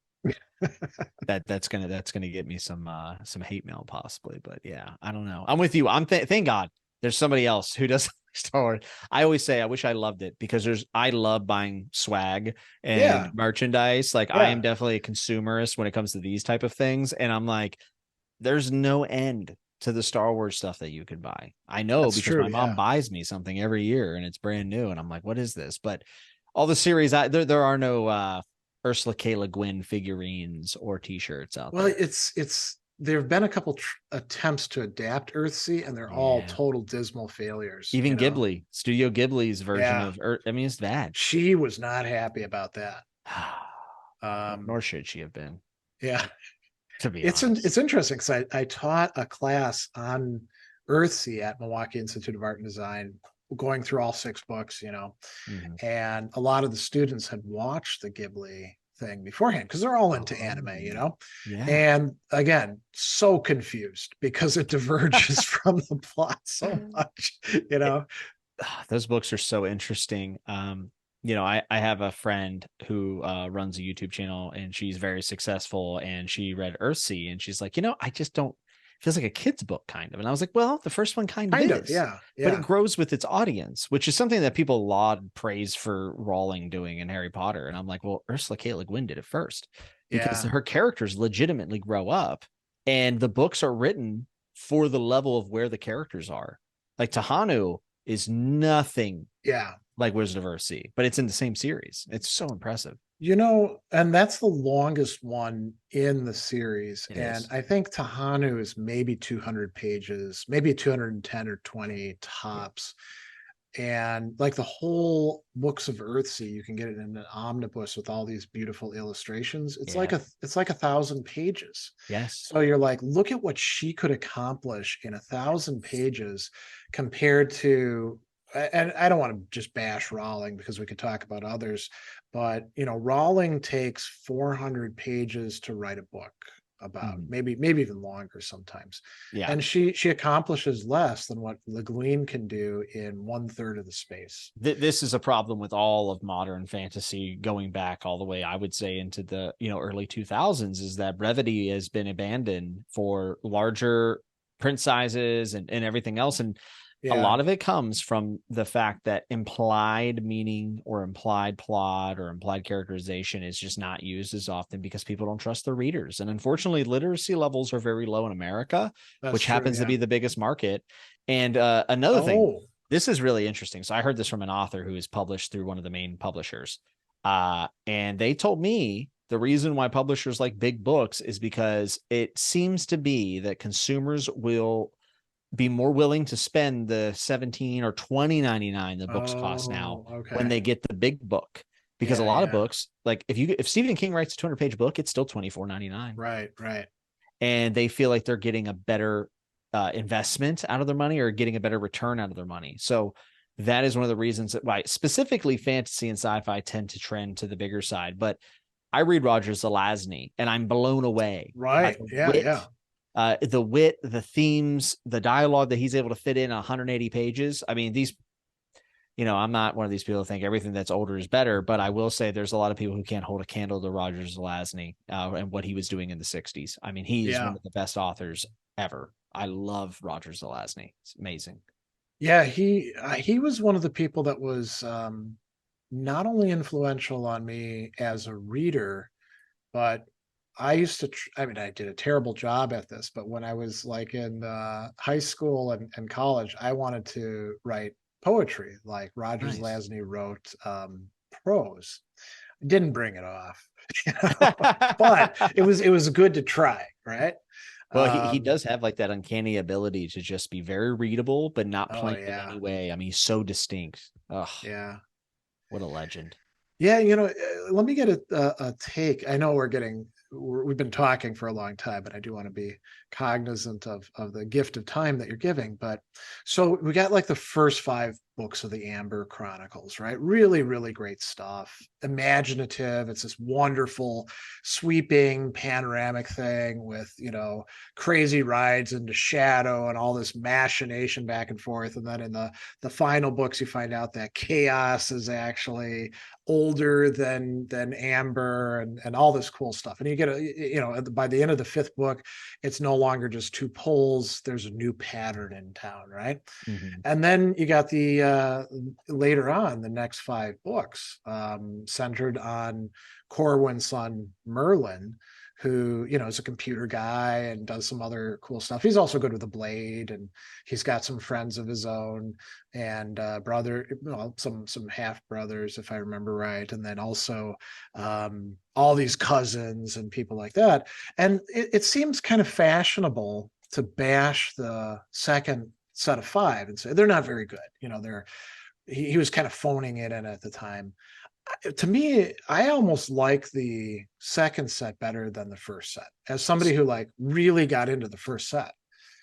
That's gonna get me some hate mail possibly, but yeah, I don't know. I'm with you. Thank God there's somebody else who does Star Wars. I always say I wish I loved it because I love buying swag and Yeah. merchandise. Like I am Yeah. definitely a consumerist when it comes to these type of things, and I'm like, there's no end to the Star Wars stuff that you could buy. I know That's because true. my mom Yeah. buys me something every year and it's brand new, and I'm like, what is this? But all the series, there are no Ursula K. Le Guin figurines or T-shirts out Well, there. there have been a couple attempts to adapt Earthsea, and they're all Yeah, total dismal failures. even Ghibli, Studio Ghibli's version Yeah, of Earth. I mean, it's bad. she was not happy about that. Nor should she have been, Yeah, to be honest. it's interesting because I taught a class on Earthsea at Milwaukee Institute of Art and Design, going through all 6 books, Mhm. and a lot of the students had watched the Ghibli thing beforehand because they're all into anime, Oh, yeah. and again, so confused because it diverges from the plot so much, Those books are so interesting. I have a friend who runs a YouTube channel and she's very successful, and she read Earthsea and she's like, I just don't, feels like a kid's book kind of. And I was like, well, the first one kind of is, yeah, but it yeah. grows with its audience, which is something that people laud praise for Rowling doing in Harry Potter. And I'm like, well, Ursula K. Le Guin did it first because Yeah. her characters legitimately grow up, and the books are written for the level of where the characters are. Like Tahanu is nothing Yeah. like Wizard of Earthsea, but it's in the same series. It's so impressive. And that's the longest one in the series. It And is. I think Tahanu is maybe 200 pages, maybe 210 or 20 Yeah. tops. And like the whole books of Earthsea, you can get it in an omnibus with all these beautiful illustrations. Yeah. It's like 1,000 pages. Yes. So you're like, look at what she could accomplish in 1,000 pages compared to and I don't want to just bash Rowling because we could talk about others, but Rowling takes 400 pages to write a book about, Mhm. maybe even longer sometimes. Yeah. And she accomplishes less than what Le Guin can do in one third of the space. This is a problem with all of modern fantasy going back all the way, I would say, into the early 2000s, is that brevity has been abandoned for larger print sizes and everything else. And a Yeah, lot of it comes from the fact that implied meaning or implied plot or implied characterization is just not used as often because people don't trust their readers. And unfortunately, literacy levels are very low in America, that's which true. happens to Yeah. be the biggest market. And another thing, Oh, this is really interesting. So I heard this from an author who is published through one of the main publishers. And they told me the reason why publishers like big books is because it seems to be that consumers will be more willing to spend the 17 or 20.99 the books cost now oh, when okay. they get the big book. Because a Yeah, lot of yeah. books, like if Stephen King writes a 200-page book, it's still 24.99, Right, right. and they feel like they're getting a better investment out of their money or getting a better return out of their money. So that is one of the reasons that why specifically fantasy and sci-fi tend to trend to the bigger side. But I read Roger Zelazny and I'm blown away by Right. Yeah, yeah. the wit, the themes, the dialogue that he's able to fit in 180 pages. I mean, I'm not one of these people who think everything that's older is better, but I will say there's a lot of people who can't hold a candle to Roger Zelazny and what he was doing in the 60s. I mean, he is Yeah. one of the best authors ever. I love Roger Zelazny. It's amazing. Yeah, he was one of the people that was not only influential on me as a reader, but I used to, I mean, I did a terrible job at this, but when I was like in high school and college, I wanted to write poetry like Roger Nice. Zelazny wrote prose. Didn't bring it off, you know, but it was good to try, right? Well, he Um, does have like that uncanny ability to just be very readable, but not oh plain in yeah, any way. I mean, he's so distinct. Ugh, yeah. what a legend. Yeah, let me get a take. I know we've been talking for a long time, but I do want to be cognizant of the gift of time that you're giving. But so we got like the first five books of the Amber Chronicles, right? Really, really great stuff. Imaginative. It's this wonderful, sweeping panoramic thing with, crazy rides into shadow and all this machination back and forth. And then in the final books, you find out that chaos is actually older than Amber and all this cool stuff. And you get by the end of the fifth book, it's no longer just two poles. There's a new pattern in town, right? Mhm. And then you got the later on the next five books centered on Corwin's son Merlin, who is a computer guy and does some other cool stuff. He's also good with a blade, and he's got some friends of his own and brother, some half brothers, if I remember right, and then also all these cousins and people like that. And it seems kind of fashionable to bash the second set of five and say they're not very good. He was kind of phoning it in at the time. To me, I almost like the second set better than the first set. As somebody who like really got into the first set.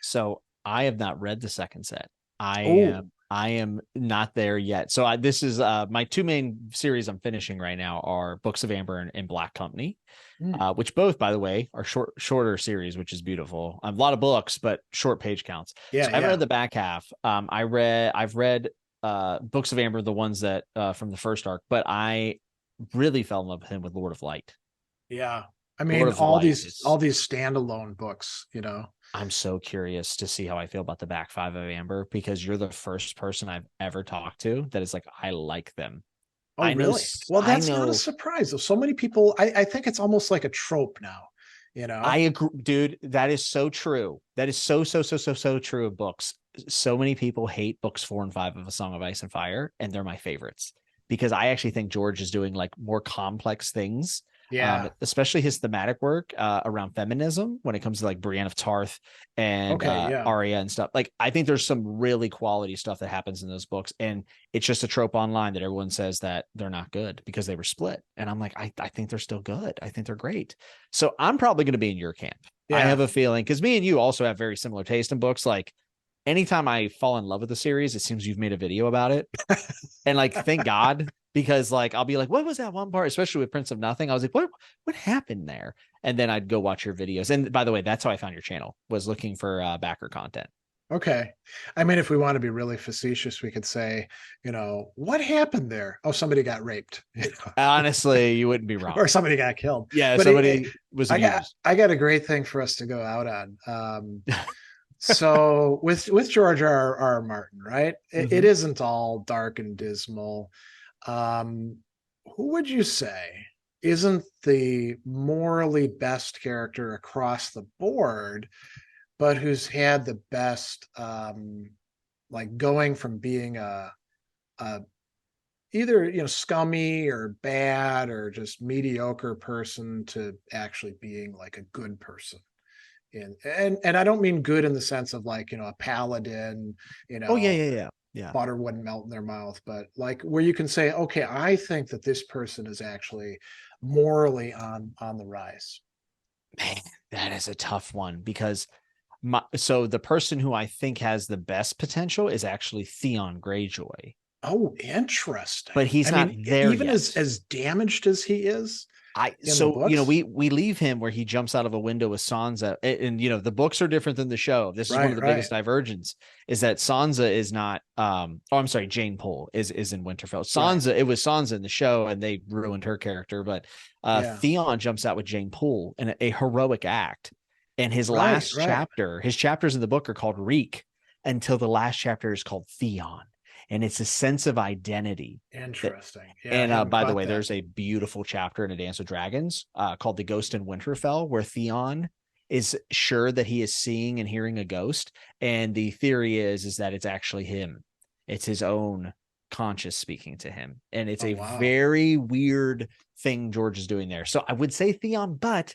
So I have not read the second set. I Oh, am I am not there yet. So this is my two main series I'm finishing right now are Books of Amber and Black Company, which both, by the way, are shorter series, which is beautiful. A lot of books, but short page counts. So yeah, I haven't yeah, read the back half. I've read Books of Amber, the ones that from the first arc, but I really fell in love with him with Lord of Light. yeah. I Lord mean, of all Light these all is these standalone books. I'm so curious to see how I feel about the back five of Amber because you're the first person I've ever talked to that is like, I like them. Oh, really? Well, I that's not a know, surprise though. So many people, I think it's almost like a trope now, you I know? agree, dude. That is so true. That is so true of books. So many people hate books 4 and 5 of A Song of Ice and Fire, and they're my favorites because I actually think George is doing like more complex things, Yeah. especially his thematic work around feminism when it comes to like Brienne of Tarth and Okay, yeah. Arya and stuff. Like, I think there's some really quality stuff that happens in those books, and it's just a trope online that everyone says that they're not good because they were split. And I'm like, I think they're still good. I think they're great. So I'm probably going to be in your camp. I Yeah. have a feeling because me and you also have very similar taste in books. Like anytime I fall in love with the series, it seems you've made a video about it. And like, thank God, because like I'll be like, what was that one part? Especially with Prince of Nothing. I was like, what happened there? And then I'd go watch your videos. And by the way, that's how I found your channel, was looking for backer content. Okay. I mean, if we want to be really facetious, we could say, what happened there? Oh, somebody got raped, Honestly, you wouldn't be wrong. or somebody got killed. Yeah, But somebody was abused. I got a great thing for us to go out on. So with George R. Martin, right? It Mhm. isn't all dark and dismal. Um, who would you say isn't the morally best character across the board, but who's had the best, like going from being a either scummy or bad or just mediocre person to actually being like a good person? And I don't mean good in the sense of like, a paladin, you Oh yeah, know, yeah, yeah, yeah. butter wouldn't melt in their mouth, but like where you can say, okay, I think that this person is actually morally on the rise. Man, that is a tough one because so the person who I think has the best potential is actually Theon Greyjoy, Oh, interesting. but he's I not mean, there even yet. as damaged as he is in the So books. we leave him where he jumps out of a window with Sansa, and the books are different than the show. This is one of Right, the right. biggest divergence, is that Sansa is not oh, I'm sorry, Jane Poole is in Winterfell. Right. Sansa, it was Sansa in the show and they ruined her character, but Yeah. Theon jumps out with Jane Poole in a heroic act. And Right, right. his chapters in the book are called Reek, until the last chapter is called Theon. And it's a sense of identity that. Interesting. Yeah, I And haven't by the caught way, that. there's a beautiful chapter in A Dance with Dragons called The Ghost in Winterfell, where Theon is sure that he is seeing and hearing a ghost. And the theory is that it's actually him. It's his own conscious speaking to him. And it's Oh, a wow. very weird thing George is doing there. So I would say Theon, but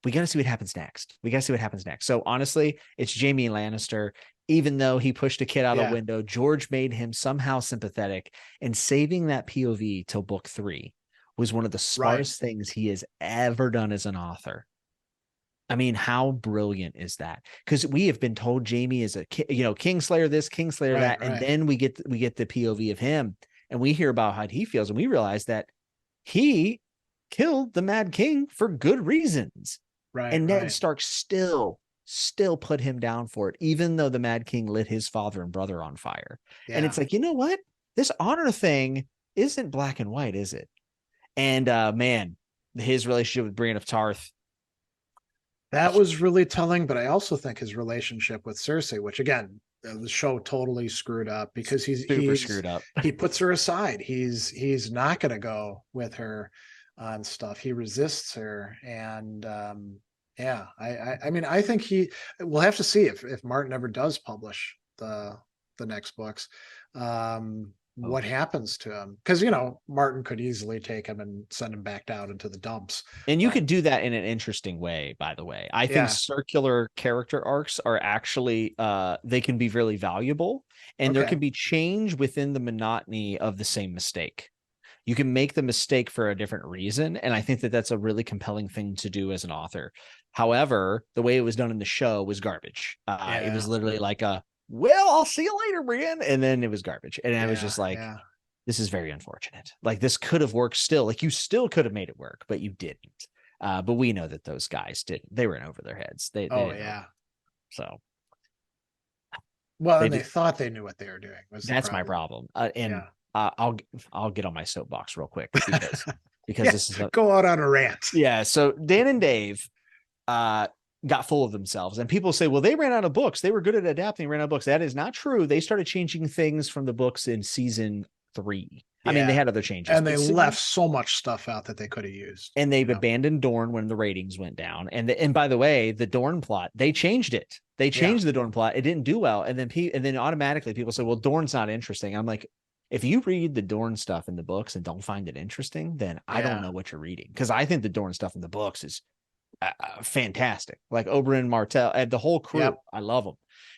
we got to see what happens next. We got to see what happens next. So honestly, it's Jaime Lannister. Even though he pushed a kid out a Yeah. window, George made him somehow sympathetic, and saving that POV till book 3 was one of the Right. smartest things he has ever done as an author. I mean, how brilliant is that? Because we have been told Jaime is a Kingslayer this, Kingslayer Right, that, and right. then we get the POV of him, and we hear about how he feels, and we realize that he killed the Mad King for good reasons. Right, And Ned right. Stark still put him down for it, even though the Mad King lit his father and brother on fire. And Yeah. it's like, you know what? This honor thing isn't black and white, is it? And man, his relationship with Brienne of Tarth. That was really telling, but I also think his relationship with Cersei, which again, the show totally screwed up because Super screwed up. he puts her aside. He's not going to go with her on stuff. He resists her, and yeah, I mean, I think we'll have to see if Martin ever does publish the next books. Oh. What happens to him? Because Martin could easily take him and send him back down into the dumps. And you But could do that in an interesting way, by the way. I think yeah, circular character arcs are actually they can be really valuable, and there okay, can be change within the monotony of the same mistake. You can make the mistake for a different reason, and I think that that's a really compelling thing to do as an author. However, the way it was done in the show was garbage. It yeah, was literally like a, well, I'll see you later, Brian, and then it was garbage. And I was yeah, just like, yeah. this is very unfortunate. Like, this could have worked still. Like, you still could have made it work, but you didn't. But we know that those guys didn't. They were in over their heads. They Oh didn't know. yeah. So Well, they and they did. thought they knew what they were doing was the That's my problem. problem. And Yeah. I'll get on my soapbox real quick because Yeah. this is a, Go out on a rant. yeah. So Dan and Dave got full of themselves, and people say, well, they ran out of books. They were good at adapting, ran out of books. That is not true. They started changing things from the books in season 3. I mean, they Yeah. had other changes, And but they left so much stuff out that they could have used. and they've abandoned Dorne when the ratings went down. And by the way, the Dorne plot, they changed it. They Yeah. changed the Dorne plot. It didn't do well. And then automatically people say, well, Dorne's not interesting. I'm like, if you read the Dorne stuff in the books and don't find it interesting, then I don't Yeah. know what you're reading, because I think the Dorne stuff in the books is fantastic. Like Oberyn Martell and the whole crew, Yep. I love them.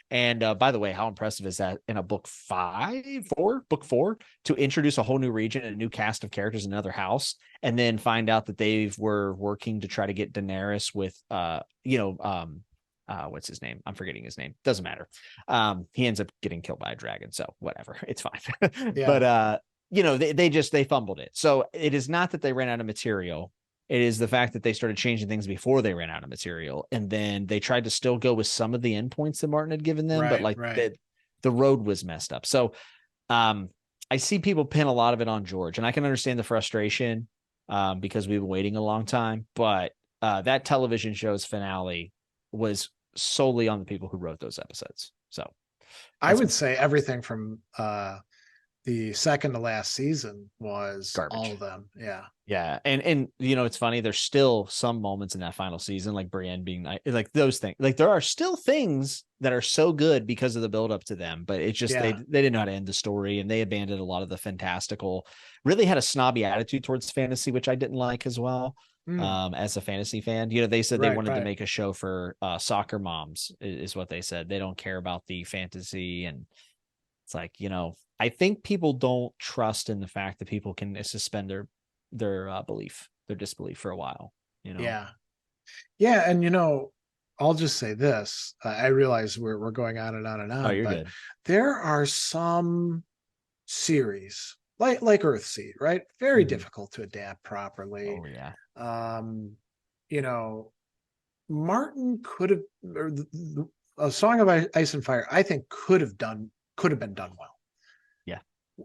And by the way, how impressive is that in a book 4, to introduce a whole new region and a new cast of characters in another house, and then find out that they were working to try to get Daenerys with what's his name? I'm forgetting his name. Doesn't matter. He ends up getting killed by a dragon, so whatever, it's fine. Yeah. But they fumbled it. So it is not that they ran out of material. It is the fact that they started changing things before they ran out of material, and then they tried to still go with some of the endpoints that Martin had given them, but Right, like right. the road was messed up. So I see people pin a lot of it on George, and I can understand the frustration because we've been waiting a long time. But that television show's finale was solely on the people who wrote those episodes. So I that's would say everything from the second to last season was all garbage. of them. Yeah. Yeah, and it's funny. There's still some moments in that final season, like Brienne being like those things. Like there are still things that are so good because of the build up to them, but it's just they Yeah. didn't know how to end the story, and they abandoned a lot of the fantastical. Really had a snobby attitude towards fantasy, which I didn't like as well. Mm, As a fantasy fan, they said they right, wanted to right. make a show for soccer moms, is what they said. They don't care about the fantasy, and it's like I think people don't trust in the fact that people can suspend their disbelief for a while. Yeah. Yeah. And I'll just say this. I realize we're going on and on and Oh, on, you're but good. there are some series like Earthseed, right? Very Mhm. difficult to adapt properly. Oh yeah, Um, you know, Martin could have, or a Song of Ice and Fire, I think could have been done well yeah,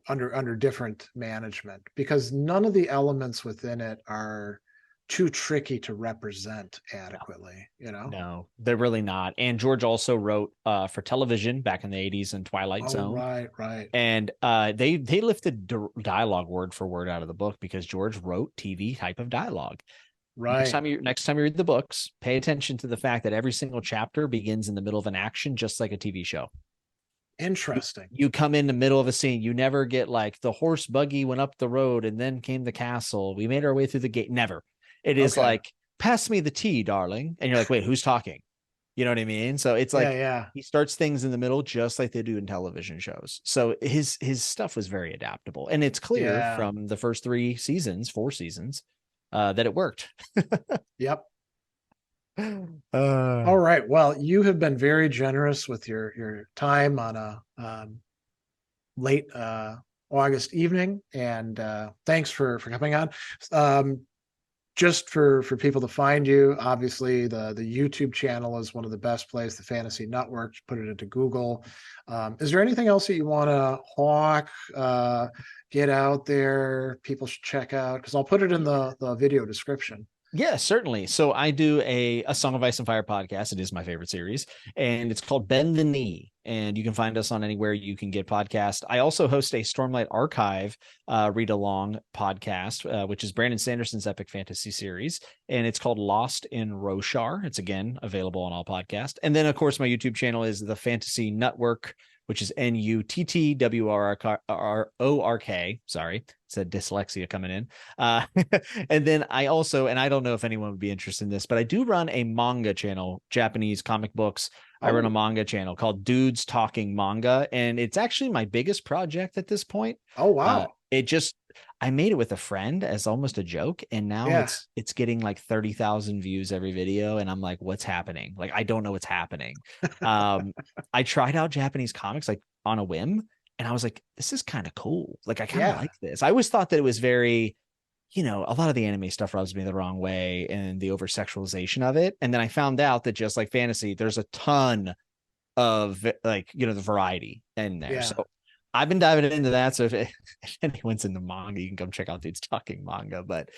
under different management, because none of the elements within it are too tricky to represent no, adequately. no, they're really not. And George also wrote for television back in the '80s in Twilight Oh, Zone, right, right, and they lifted dialogue word for word out of the book because George wrote TV type of dialogue. right. Next time you read the books, pay attention to the fact that every single chapter begins in the middle of an action, just like a TV show. you Interesting. you come in the middle of a scene. You never get like the horse buggy went up the road and then came the castle. We made our way through the gate. Never. It is Okay. like, pass me the tea, darling. And you're like, wait, who's talking? You know what I mean? So it's Yeah, like yeah, he starts things in the middle just like they do in television shows. So his stuff was very adaptable. And it's clear yeah. from the first 4 seasons, that it worked. Yep. Uh, All right. Well, you have been very generous with your time on a late August evening, and thanks for coming on. Um, just for people to find you, obviously the YouTube channel is one of the best places. The Fantasy Network. Put it into Google. Is there anything else that you want to hawk? Get out there. People should check out, because I'll put it in the video description. Yeah, certainly. So I do a Song of Ice and Fire podcast. It is my favorite series, and it's called Bend the Knee. And you can find us on anywhere you can get podcast. I also host a Stormlight Archive read along podcast, which is Brandon Sanderson's epic fantasy series, and it's called Lost in Roshar. It's again available on all podcasts. And then, of course, my YouTube channel is the Fantasy Network, which is NUTTWRORK. Sorry, said dyslexia coming in. And then I also, and I don't know if anyone would be interested in this, but I do run a manga channel, Japanese comic books. I run a Oh, manga channel called Dudes Talking Manga, and it's actually my biggest project at this point. oh, wow. It just I made it with a friend as almost a joke, and now Yeah, it's getting like 30,000 views every video, and I'm like, what's happening? Like, I don't know what's happening. I tried out Japanese comics like on a whim, and I was like, this is kind of cool. Like, I kind of yeah, like this. I always thought that it was very, a lot of the anime stuff rubs me the wrong way and the over sexualization of it. And then I found out that just like fantasy, there's a ton of like, the variety in there. yeah. So I've been diving into that. So if anyone's into manga, you can come check out Dudes Talking Manga. But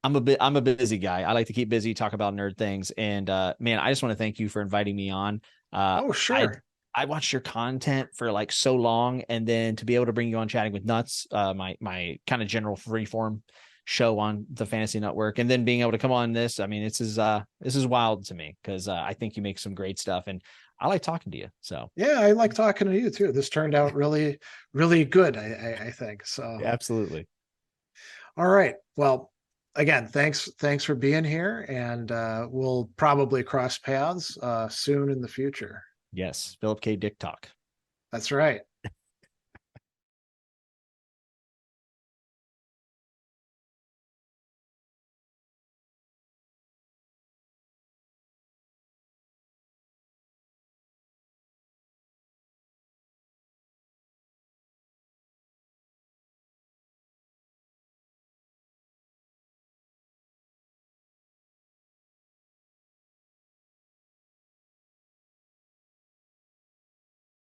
I'm a busy guy. I like to keep busy, talk about nerd things. And man, I just want to thank you for inviting me on. Oh, I sure. I watched your content for like so long, and then to be able to bring you on Chatting with Nuts, my kind of general freeform show on the Fantasy Network, and then being able to come on this, I mean, this is wild to me because I think you make some great stuff, and I like talking to you. So Yeah, I like talking to you too. This turned out really, really good, I think. So, absolutely. all right. Well, again, thanks for being here, and we'll probably cross paths soon in the future. Yes, Philip K. Dick talk. That's right.